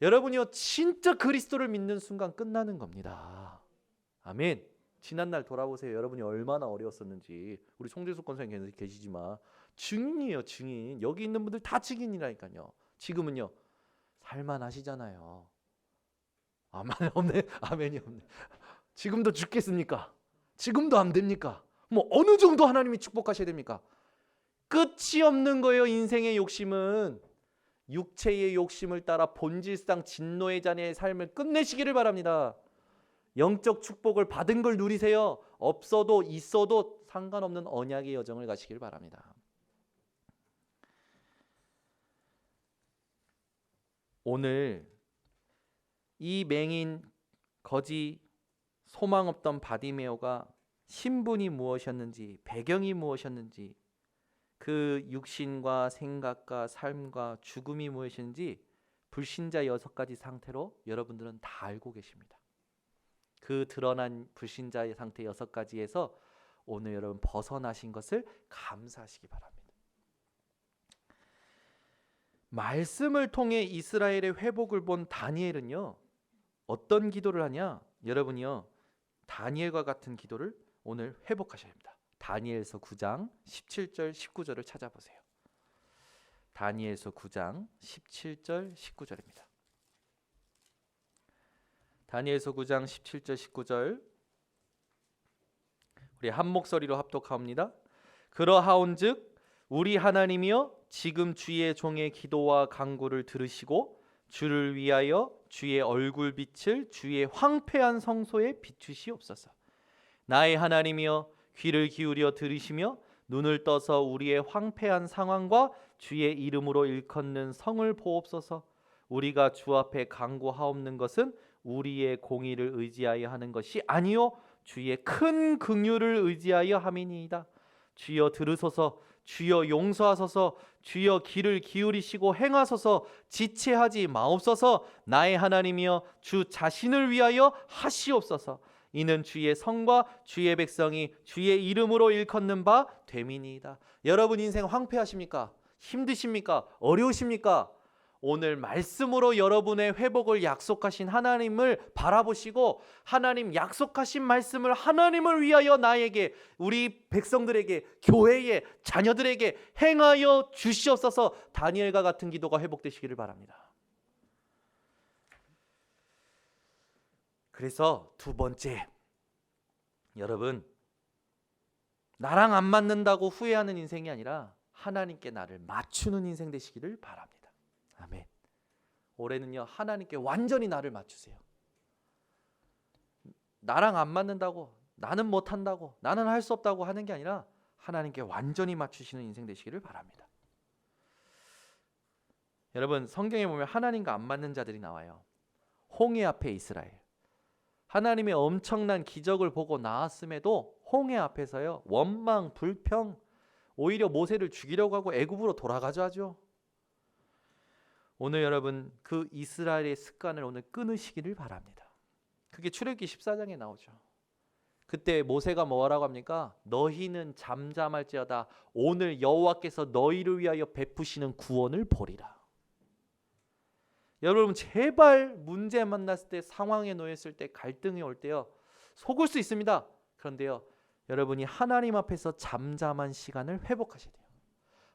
여러분이요, 진짜 그리스도를 믿는 순간 끝나는 겁니다. 아멘. 지난날 돌아보세요. 여러분이 얼마나 어려웠었는지. 우리 송재숙 권사님 계시지만 증인이에요. 증인. 여기 있는 분들 다 증인이라니까요. 지금은요, 살만하시잖아요. 아멘. 없네. 아멘이 없네. 지금도 죽겠습니까? 지금도 안 됩니까? 뭐 어느 정도 하나님이 축복하셔야 됩니까? 끝이 없는 거예요. 인생의 욕심은. 육체의 욕심을 따라 본질상 진노의 자녀의 삶을 끝내시기를 바랍니다. 영적 축복을 받은 걸 누리세요. 없어도 있어도 상관없는 언약의 여정을 가시길 바랍니다. 오늘 이 맹인 거지 소망 없던 바디메오가 신분이 무엇이었는지, 배경이 무엇이었는지, 그 육신과 생각과 삶과 죽음이 무엇인지 불신자 6가지 상태로 여러분들은 다 알고 계십니다. 그 드러난 불신자의 상태 6가지에서 오늘 여러분 벗어나신 것을 감사하시기 바랍니다. 말씀을 통해 이스라엘의 회복을 본 다니엘은요, 어떤 기도를 하냐? 여러분이요, 다니엘과 같은 기도를 오늘 회복하셔야 합니다. 다니엘서 9장 17절 19절을 찾아보세요. 다니엘서 9장 17절 19절입니다. 다니엘서 9장 17절 19절 우리 한 목소리로 합독하옵니다. 그러하온즉 우리 하나님이여 지금 주의 종의 기도와 간구를 들으시고 주를 위하여 주의 얼굴빛을 주의 황폐한 성소에 비추시옵소서. 나의 하나님이여 귀를 기울여 들으시며 눈을 떠서 우리의 황폐한 상황과 주의 이름으로 일컫는 성을 보옵소서. 우리가 주 앞에 간구하옵는 것은 우리의 공의를 의지하여 하는 것이 아니요 주의 큰 긍휼을 의지하여 함이니이다. 주여 들으소서. 주여 용서하소서. 주여 귀를 기울이시고 행하소서. 지체하지 마옵소서. 나의 하나님이여 주 자신을 위하여 하시옵소서. 이는 주의 성과 주의 백성이 주의 이름으로 일컫는 바 됨이니이다. 여러분 인생 황폐하십니까? 힘드십니까? 어려우십니까? 오늘 말씀으로 여러분의 회복을 약속하신 하나님을 바라보시고 하나님 약속하신 말씀을 하나님을 위하여 나에게, 우리 백성들에게, 교회에, 자녀들에게 행하여 주시옵소서. 다니엘과 같은 기도가 회복되시기를 바랍니다. 그래서 두 번째, 여러분 나랑 안 맞는다고 후회하는 인생이 아니라 하나님께 나를 맞추는 인생 되시기를 바랍니다. 아멘. 올해는요, 하나님께 완전히 나를 맞추세요. 나랑 안 맞는다고, 나는 못한다고, 나는 할 수 없다고 하는 게 아니라 하나님께 완전히 맞추시는 인생 되시기를 바랍니다. 여러분 성경에 보면 하나님과 안 맞는 자들이 나와요. 홍해 앞에 이스라엘, 하나님의 엄청난 기적을 보고 나왔음에도 홍해 앞에서요, 원망, 불평, 오히려 모세를 죽이려고 하고 애굽으로 돌아가자 하죠. 오늘 여러분 그 이스라엘의 습관을 오늘 끊으시기를 바랍니다. 그게 출애굽기 14장에 나오죠. 그때 모세가 뭐라고 합니까? 너희는 잠잠할지어다 오늘 여호와께서 너희를 위하여 베푸시는 구원을 보리라. 여러분 제발 문제 만났을 때, 상황에 놓였을 때, 갈등이 올 때요, 속을 수 있습니다. 그런데요, 여러분이 하나님 앞에서 잠잠한 시간을 회복하셔야 돼요.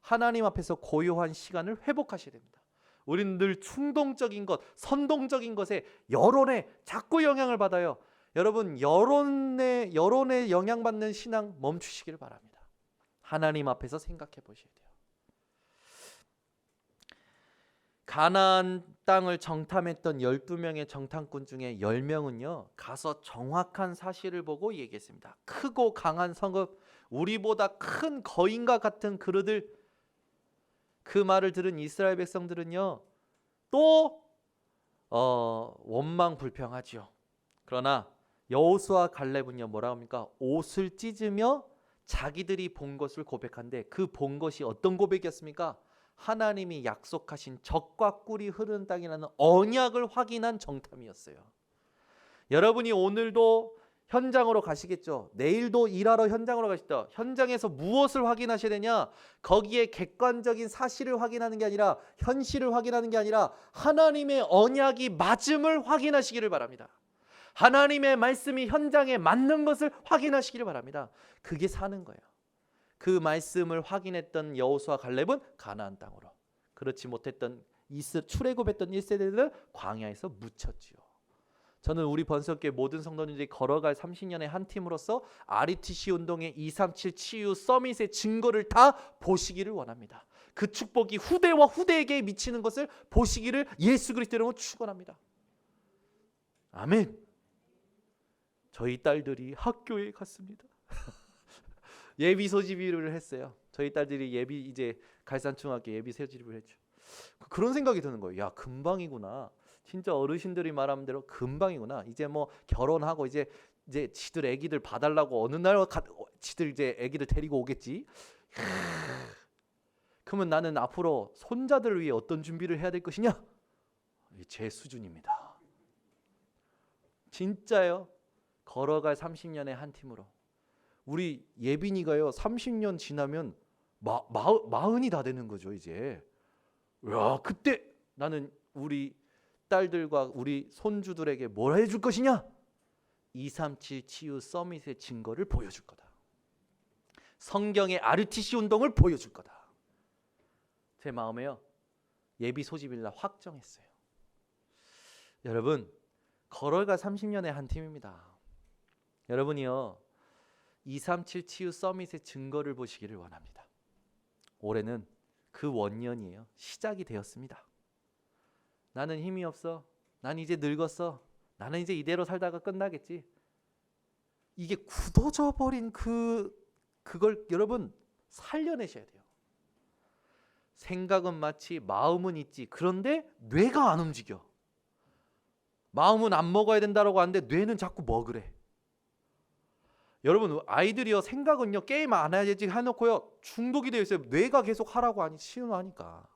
하나님 앞에서 고요한 시간을 회복하셔야 됩니다. 우리는 늘 충동적인 것, 선동적인 것에, 여론에 자꾸 영향을 받아요. 여러분 여론에 영향받는 신앙 멈추시기를 바랍니다. 하나님 앞에서 생각해 보셔야 돼요. 가나안 땅을 정탐했던 12명의 정탐꾼 중에 10명은요 가서 정확한 사실을 보고 얘기했습니다. 크고 강한 성읍, 우리보다 큰 거인과 같은 그르들. 그 말을 들은 이스라엘 백성들은요 또 원망 불평하죠. 그러나 여호수아 갈렙은요 뭐라고 합니까? 옷을 찢으며 자기들이 본 것을 고백한데, 그 본 것이 어떤 고백이었습니까? 하나님이 약속하신 젖과 꿀이 흐르는 땅이라는 언약을 확인한 정탐이었어요. 여러분이 오늘도 현장으로 가시겠죠. 내일도 일하러 현장으로 가시다. 현장에서 무엇을 확인하셔야 되냐? 거기에 객관적인 사실을 확인하는 게 아니라 현실을 확인하는 게 아니라 하나님의 언약이 맞음을 확인하시기를 바랍니다. 하나님의 말씀이 현장에 맞는 것을 확인하시기를 바랍니다. 그게 사는 거예요. 그 말씀을 확인했던 여호수아 갈렙은 가나안 땅으로, 그렇지 못했던 출애굽했던 1세대들은 광야에서 묻혔지요. 저는 우리 번석교회 모든 성도님들이 걸어갈 30년의 한 팀으로서 RUTC 운동의 237 치유 서밋의 증거를 다 보시기를 원합니다. 그 축복이 후대와 후대에게 미치는 것을 보시기를 예수 그리스도 이름으로 축원합니다. 아멘. 저희 딸들이 학교에 갔습니다. 예비 소집일을 했어요. 저희 딸들이 예비 이제 갈산중학교 예비 소집을 했죠. 그런 생각이 드는 거예요. 야, 금방이구나. 진짜 어르신들이 말하는 대로 금방이구나. 이제 뭐 결혼하고 이제 지들 애기들 봐달라고 어느 날 지들 이제 애기들 데리고 오겠지. 그러면 나는 앞으로 손자들을 위해 어떤 준비를 해야 될 것이냐? 제 수준입니다. 진짜요. 걸어갈 30년의 한 팀으로. 우리 예빈이가요 30년 지나면 마흔이 다 되는 거죠 이제. 야, 그때 나는 우리 딸들과 우리 손주들에게 뭘 해줄 것이냐? 237 치유 서밋의 증거를 보여줄 거다. 성경의 RUTC 운동을 보여줄 거다. 제 마음에요 예비 소집일날 확정했어요. 여러분, 걸어갈 30년의 한 팀입니다. 여러분이요 237 치유 서밋의 증거를 보시기를 원합니다. 올해는 그 원년이에요. 시작이 되었습니다. 나는 힘이 없어. 난 이제 늙었어. 나는 이제 이대로 살다가 끝나겠지. 이게 굳어져 버린 그걸 여러분 살려내셔야 돼요. 생각은 마치 마음은 있지. 그런데 뇌가 안 움직여. 마음은 안 먹어야 된다라고 하는데 뇌는 자꾸 먹으래. 여러분, 아이들이요 생각은요 게임 안 해야지 해놓고요 중독이 되어 있어요. 뇌가 계속 하라고 하니 신호하니까.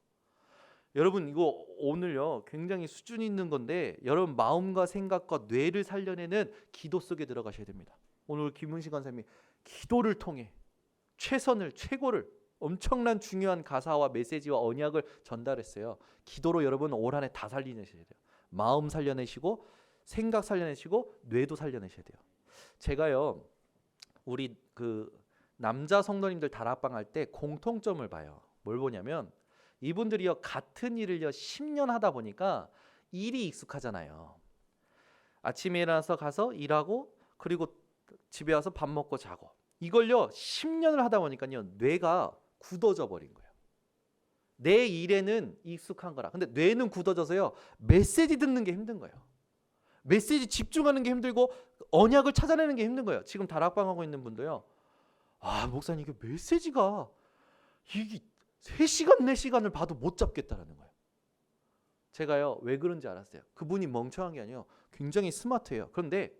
여러분, 이거 오늘요 굉장히 수준 있는 건데, 여러분 마음과 생각과 뇌를 살려내는 기도 속에 들어가셔야 됩니다. 오늘 김은식 권사님이 기도를 통해 최고를 엄청난 중요한 가사와 메시지와 언약을 전달했어요. 기도로 여러분 올 한 해 다 살려내셔야 돼요. 마음 살려내시고 생각 살려내시고 뇌도 살려내셔야 돼요. 제가요 우리 그 남자 성도님들 다락방 할 때 공통점을 봐요. 뭘 보냐면 이분들이요 같은 일을요 10년 하다 보니까 일이 익숙하잖아요. 아침에 일어나서 가서 일하고 그리고 집에 와서 밥 먹고 자고, 이걸요 10년을 하다 보니까요 뇌가 굳어져 버린 거예요. 내 일에는 익숙한 거라. 근데 뇌는 굳어져서요 메시지 듣는 게 힘든 거예요. 메시지 집중하는 게 힘들고 언약을 찾아내는 게 힘든 거예요. 지금 다락방 하고 있는 분도요, 아 목사님 이게 메시지가 이게 3시간 4시간을 봐도 못 잡겠다라는 거예요. 제가요 왜 그런지 알았어요. 그분이 멍청한 게 아니에요. 굉장히 스마트해요. 그런데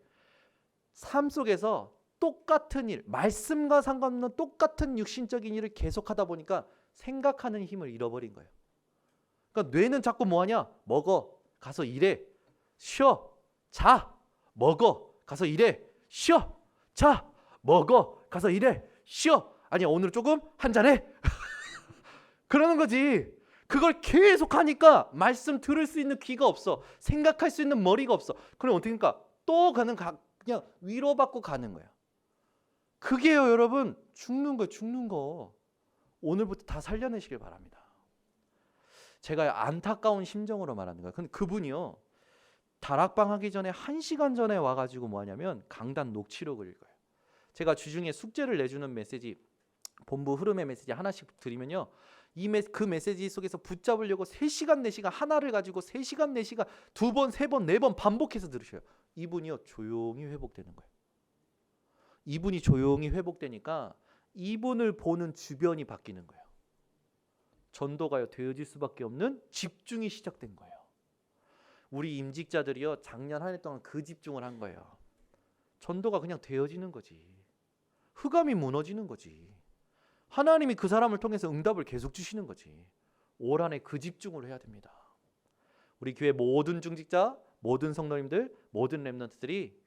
삶 속에서 똑같은 일, 말씀과 상관없는 똑같은 육신적인 일을 계속하다 보니까 생각하는 힘을 잃어버린 거예요. 그러니까 뇌는 자꾸 뭐하냐? 먹어, 가서 일해, 쉬어, 자, 먹어, 가서 일해, 쉬어, 자, 먹어, 가서 일해, 쉬어. 아니야 오늘 조금 한잔해. 그러는 거지. 그걸 계속 하니까 말씀 들을 수 있는 귀가 없어. 생각할 수 있는 머리가 없어. 그럼 어떻게 합니까? 또 그냥 위로받고 가는 거야. 그게요 여러분 죽는 거예요. 죽는 거. 오늘부터 다 살려내시길 바랍니다. 제가 안타까운 심정으로 말하는 거예요. 근데 그분이요 다락방 하기 전에 1시간 전에 와가지고 뭐 하냐면 강단 녹취록을 읽어요. 제가 주중에 숙제를 내주는 메시지, 본부 흐름의 메시지 하나씩 드리면요 그 메시지 속에서 붙잡으려고 3시간 4시간 하나를 가지고 3시간 4시간 2번 3번 4번 반복해서 들으셔요. 이분이요 조용히 회복되는 거예요. 이분이 조용히 회복되니까 이분을 보는 주변이 바뀌는 거예요. 전도가요 되어질 수밖에 없는 집중이 시작된 거예요. 우리 임직자들이요 작년 한 해 동안 그 집중을 한 거예요. 전도가 그냥 되어지는 거지. 흑암이 무너지는 거지. 하나님이 그 사람을 통해서 응답을 계속 주시는 거지. 올 한 해 그 집중을 해야 됩니다. 우리 교회 모든 중직자, 모든 성도님들, 모든 렘넌트들이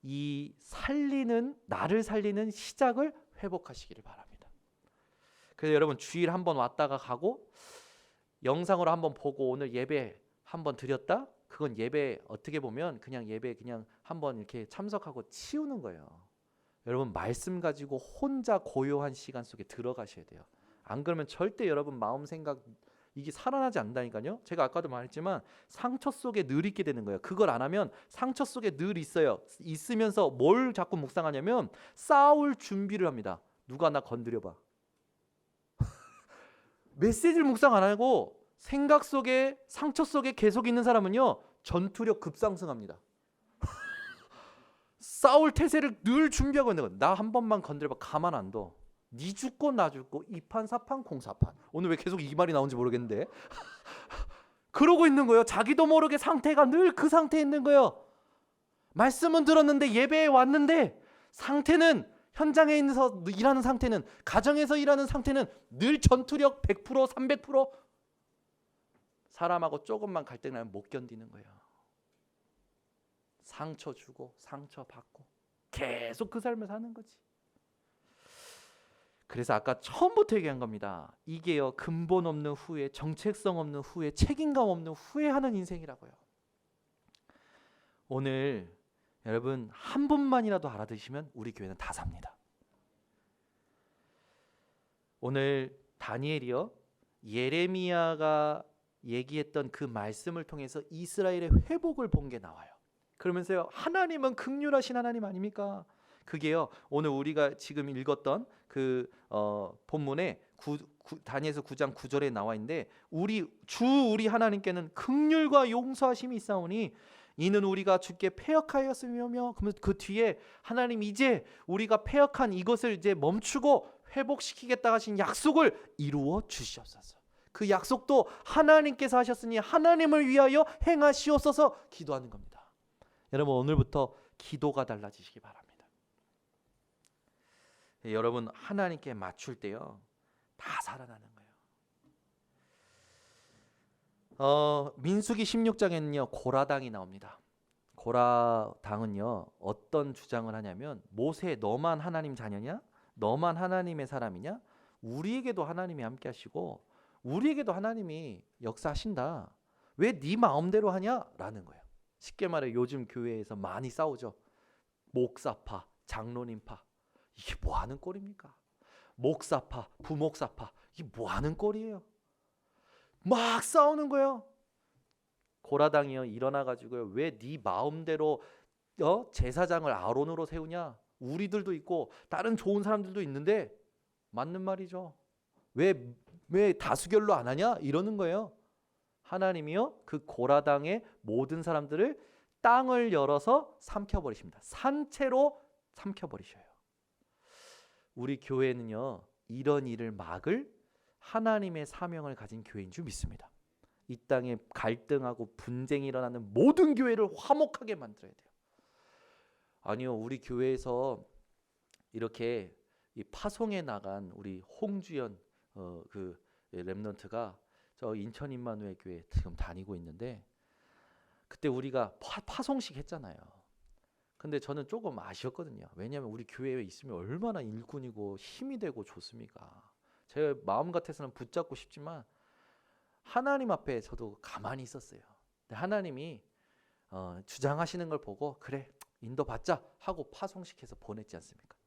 이 나를 살리는 시작을 회복하시기를 바랍니다. 그래서 여러분 주일 한번 왔다가 가고 영상으로 한번 보고 오늘 예배 한번 드렸다? 그건 예배 어떻게 보면 그냥 예배 그냥 한번 이렇게 참석하고 치우는 거예요. 여러분 말씀 가지고 혼자 고요한 시간 속에 들어가셔야 돼요. 안 그러면 절대 여러분 마음 생각 이게 살아나지 않는다니까요. 제가 아까도 말했지만 상처 속에 늘 있게 되는 거예요. 그걸 안 하면 상처 속에 늘 있어요. 있으면서 뭘 자꾸 묵상하냐면 싸울 준비를 합니다. 누가 나 건드려봐. 메시지를 묵상 안 하고 생각 속에 상처 속에 계속 있는 사람은요 전투력 급상승합니다. 싸울 태세를 늘 준비하고 있는 거야. 나 한 번만 건드려봐 가만 안 둬. 니 죽고 나 죽고 이판사판 공사판. 오늘 왜 계속 이 말이 나온지 모르겠는데 그러고 있는 거예요. 자기도 모르게 상태가 늘 그 상태에 있는 거예요. 말씀은 들었는데 예배에 왔는데 상태는 현장에 있어서 일하는 상태는 가정에서 일하는 상태는 늘 전투력 100% 300% 사람하고 조금만 갈등 나면 못 견디는 거예요. 상처 주고 상처 받고 계속 그 삶을 사는 거지. 그래서 아까 처음부터 얘기한 겁니다. 이게요 근본 없는 후회, 정체성 없는 후회, 책임감 없는 후회하는 인생이라고요. 오늘 여러분 한 분만이라도 알아두시면 우리 교회는 다 삽니다. 오늘 다니엘이요 예레미야가 얘기했던 그 말씀을 통해서 이스라엘의 회복을 본 게 나와요. 그러면서요 하나님은 긍휼하신 하나님 아닙니까? 그게요 오늘 우리가 지금 읽었던 그 본문에 다니엘서 9장 9절에 나와 있는데 우리 하나님께는 긍휼과 용서하심이 있사오니 이는 우리가 주께 패역하였으며 그러면 그 뒤에 하나님 이제 우리가 패역한 이것을 이제 멈추고 회복시키겠다 하신 약속을 이루어 주시옵소서. 그 약속도 하나님께서 하셨으니 하나님을 위하여 행하시옵소서 기도하는 겁니다. 여러분 오늘부터 기도가 달라지시기 바랍니다. 여러분 하나님께 맞출 때요 다 살아나는 거예요. 민수기 16장에는요 고라당이 나옵니다. 고라당은요 어떤 주장을 하냐면 모세 너만 하나님 자녀냐? 너만 하나님의 사람이냐? 우리에게도 하나님이 함께 하시고 우리에게도 하나님이 역사하신다. 왜 네 마음대로 하냐? 라는 거예요. 쉽게 말해 요즘 교회에서 많이 싸우죠. 목사파, 장로님파. 이게 뭐 하는 꼴입니까? 목사파, 부목사파. 이게 뭐 하는 꼴이에요? 막 싸우는 거예요. 고라당이요 일어나가지고요 왜 네 마음대로 제사장을 아론으로 세우냐? 우리들도 있고 다른 좋은 사람들도 있는데 맞는 말이죠. 왜 다수결로 안 하냐? 이러는 거예요. 하나님이요 그 고라당의 모든 사람들을 땅을 열어서 삼켜버리십니다. 산채로 삼켜버리셔요. 우리 교회는요 이런 일을 막을 하나님의 사명을 가진 교회인 줄 믿습니다. 이 땅에 갈등하고 분쟁이 일어나는 모든 교회를 화목하게 만들어야 돼요. 아니요 우리 교회에서 이렇게 이 파송에 나간 우리 홍주연 그 렘넌트가 저 인천 임마누엘 교회 지금 다니고 있는데 그때 우리가 파송식 했잖아요. 근데 저는 조금 아쉬웠거든요. 왜냐하면 우리 교회에 있으면 얼마나 일꾼이고 힘이 되고 좋습니까? 제 마음 같아서는 붙잡고 싶지만 하나님 앞에 저도 가만히 있었어요. 근데 하나님이 주장하시는 걸 보고 그래 인도받자 하고 파송식해서 보냈지 않습니까?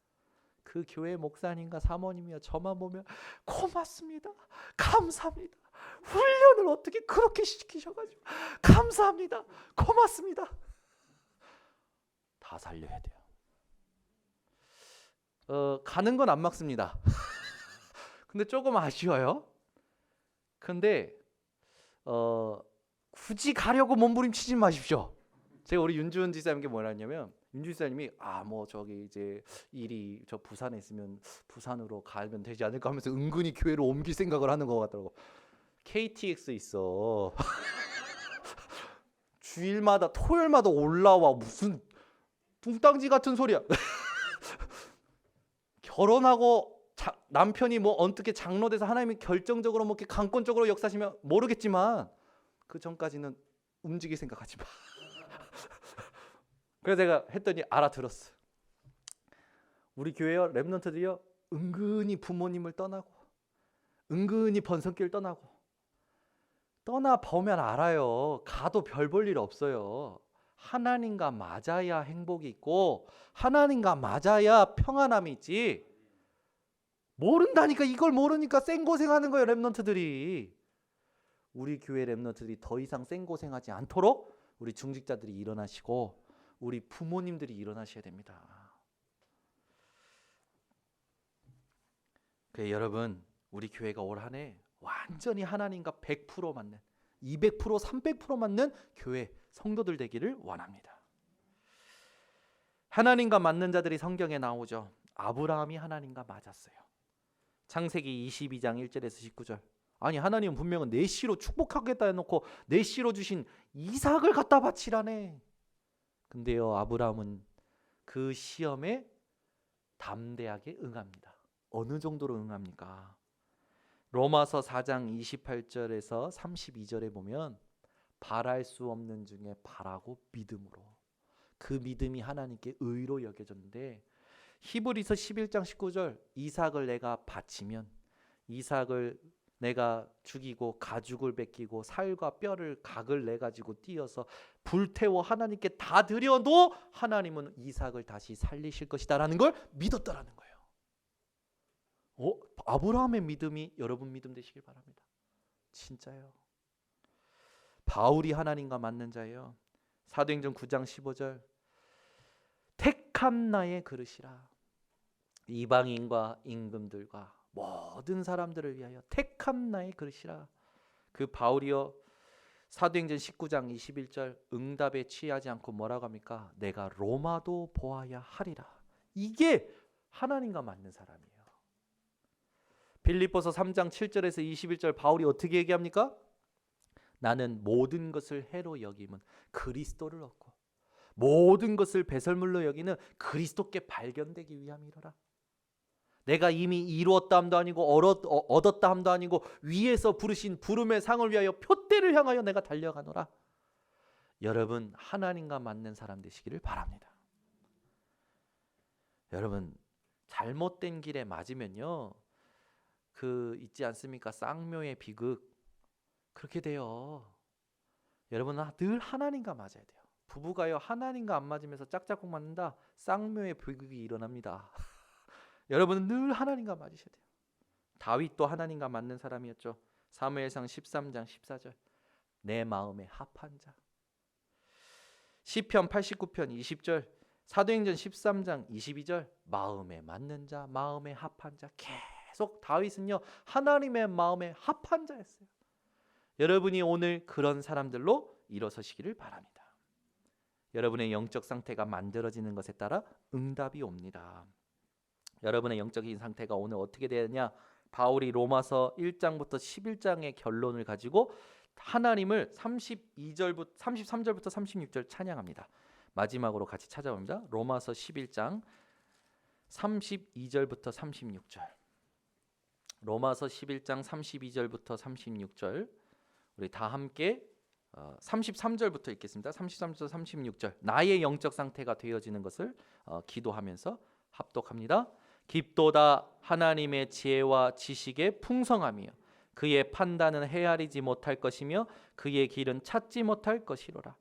그 교회 목사님과 사모님이요 저만 보면 고맙습니다. 감사합니다. 훈련을 어떻게 그렇게 시키셔가지고 감사합니다. 고맙습니다. 다 살려야 돼요. 가는 건 안 막습니다. 근데 조금 아쉬워요. 근데 굳이 가려고 몸부림치지 마십시오. 제가 우리 윤주은 지사님께 뭐라 했냐면 윤주은 지사님이 뭐 저기 이제 일이 저 부산에 있으면 부산으로 가면 되지 않을까 하면서 은근히 교회로 옮길 생각을 하는 것 같더라고. KTX 있어. 주일마다 토요일마다 올라와. 무슨 뚱땅지 같은 소리야. 결혼하고 남편이 뭐 어떻게 장로돼서 하나님이 결정적으로 뭐 이렇게 강권적으로 역사하시면 모르겠지만 그 전까지는 움직일 생각하지 마. 그래서 제가 했더니 알아들었어. 우리 교회요 렘넌트들이요 은근히 부모님을 떠나고 은근히 번성길 떠나고 떠나 보면 알아요. 가도 별 볼 일 없어요. 하나님과 맞아야 행복이 있고 하나님과 맞아야 평안함이 있지. 모른다니까. 이걸 모르니까 생고생하는 거예요 렘넌트들이. 우리 교회 렘넌트들이 더 이상 생고생하지 않도록 우리 중직자들이 일어나시고 우리 부모님들이 일어나셔야 됩니다. 그래 여러분 우리 교회가 올 한 해 완전히 하나님과 100% 맞는 200% 300% 맞는 교회 성도들 되기를 원합니다. 하나님과 맞는 자들이 성경에 나오죠. 아브라함이 하나님과 맞았어요. 창세기 22장 1절에서 19절. 아니 하나님은 분명은 내 씨로 축복하겠다 해놓고 내 씨로 주신 이삭을 갖다 바치라네. 근데요 아브라함은 그 시험에 담대하게 응합니다. 어느 정도로 응합니까? 로마서 4장 28절에서 32절에 보면 바랄 수 없는 중에 바라고 믿음으로, 그 믿음이 하나님께 의로 여겨졌는데, 히브리서 11장 19절 이삭을 내가 바치면, 이삭을 내가 죽이고 가죽을 벗기고 살과 뼈를 각을 내 가지고 띄어서 불태워 하나님께 다 드려도 하나님은 이삭을 다시 살리실 것이다라는 걸 믿었다라는 거예요. 아브라함의 믿음이 여러분 믿음 되시길 바랍니다. 진짜요. 바울이 하나님과 맞는 자예요. 사도행전 9장 15절 택함 나의 그릇이라. 이방인과 임금들과 모든 사람들을 위하여 택함 나의 그릇이라. 그 바울이요 사도행전 19장 21절 응답에 취하지 않고 뭐라고 합니까? 내가 로마도 보아야 하리라. 이게 하나님과 맞는 사람이에요. 빌립보서 3장 7절에서 21절 바울이 어떻게 얘기합니까? 나는 모든 것을 해로 여김은 그리스도를 얻고 모든 것을 배설물로 여기는 그리스도께 발견되기 위함이로라. 내가 이미 이루었다 함도 아니고 얻었다 함도 아니고 위에서 부르신 부름의 상을 위하여 표대를 향하여 내가 달려가노라. 여러분 하나님과 맞는 사람 되시기를 바랍니다. 여러분 잘못된 길에 맞으면요 그 있지 않습니까? 쌍묘의 비극 그렇게 돼요. 여러분은 늘 하나님과 맞아야 돼요. 부부가요 하나님과 안 맞으면서 짝짝꿍 맞는다, 쌍묘의 비극이 일어납니다. 여러분은 늘 하나님과 맞으셔야 돼요. 다윗도 하나님과 맞는 사람이었죠. 사무엘상 13장 14절 내 마음에 합한 자. 시편 89편 20절, 사도행전 13장 22절 마음에 맞는 자, 마음에 합한 자. 계속 다윗은요 하나님의 마음에 합한 자였어요. 여러분이 오늘 그런 사람들로 일어서시기를 바랍니다. 여러분의 영적 상태가 만들어지는 것에 따라 응답이 옵니다. 여러분의 영적인 상태가 오늘 어떻게 되느냐? 바울이 로마서 1장부터 11장의 결론을 가지고 하나님을 33절부터 36절 찬양합니다. 마지막으로 같이 찾아봅니다. 로마서 11장 32절부터 36절. 로마서 11장 32절부터 36절. 우리 다 함께 33절부터 읽겠습니다. 33절 36절. 나의 영적 상태가 되어지는 것을 기도하면서 합독합니다. 깊도다 하나님의 지혜와 지식의 풍성함이요 그의 판단은 헤아리지 못할 것이며 그의 길은 찾지 못할 것이로라.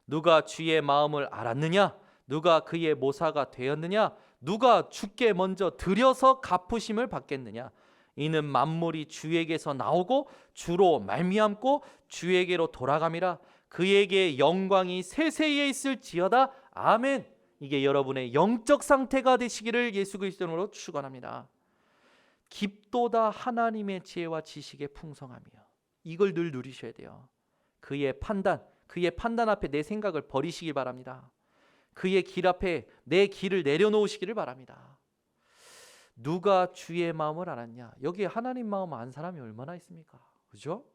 누가 주의 마음을 알았느냐? 누가 그의 모사가 되었느냐? 누가 주께 먼저 드려서 갚으심을 받겠느냐? 이는 만물이 주에게서 나오고 주로 말미암고 주에게로 돌아감이라. 그에게 영광이 세세에 있을지어다. 아멘. 이게 여러분의 영적 상태가 되시기를 예수 그리스도로 축원합니다. 깊도다 하나님의 지혜와 지식의 풍성함이요. 이걸 늘 누리셔야 돼요. 그의 판단 앞에 내 생각을 버리시길 바랍니다. 그의 길 앞에 내 길을 내려놓으시기를 바랍니다. 누가 주의 마음을 알았냐? 여기에 하나님 마음 안 사람이 얼마나 있습니까? 그죠?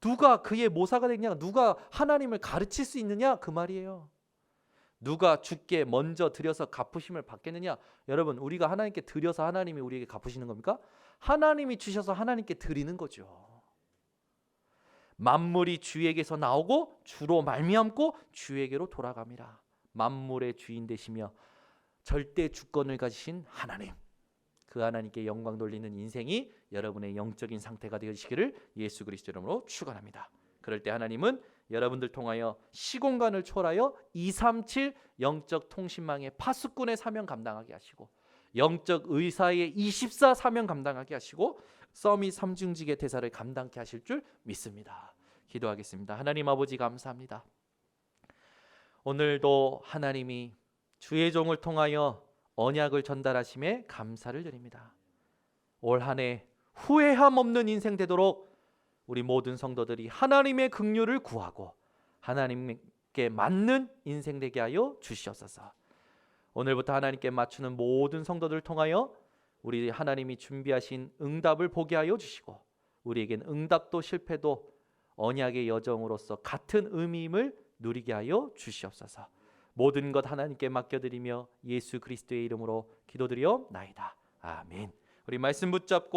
누가 그의 모사가 되냐? 누가 하나님을 가르칠 수 있느냐? 그 말이에요. 누가 주께 먼저 드려서 갚으심을 받겠느냐? 여러분 우리가 하나님께 드려서 하나님이 우리에게 갚으시는 겁니까? 하나님이 주셔서 하나님께 드리는 거죠. 만물이 주에게서 나오고 주로 말미암고 주에게로 돌아갑니다. 만물의 주인 되시며 절대 주권을 가지신 하나님, 그 하나님께 영광 돌리는 인생이 여러분의 영적인 상태가 되시기를 예수 그리스도 이름으로 축원합니다. 그럴 때 하나님은 여러분들 통하여 시공간을 초월하여 237 영적 통신망의 파수꾼의 사명 감당하게 하시고, 영적 의사의 24 사명 감당하게 하시고, 서밋 삼중직의 대사를 감당케 하실 줄 믿습니다. 기도하겠습니다. 하나님 아버지 감사합니다. 오늘도 하나님이 주의 종을 통하여 언약을 전달하심에 감사를 드립니다. 올 한 해 후회함 없는 인생 되도록 우리 모든 성도들이 하나님의 긍휼을 구하고 하나님께 맞는 인생 되게 하여 주시옵소서. 오늘부터 하나님께 맞추는 모든 성도들을 통하여 우리 하나님이 준비하신 응답을 보게 하여 주시고, 우리에겐 응답도 실패도 언약의 여정으로서 같은 의미임을 누리게 하여 주시옵소서. 모든 것 하나님께 맡겨드리며 예수 그리스도의 이름으로 기도드리옵나이다. 아멘. 우리 말씀 붙잡고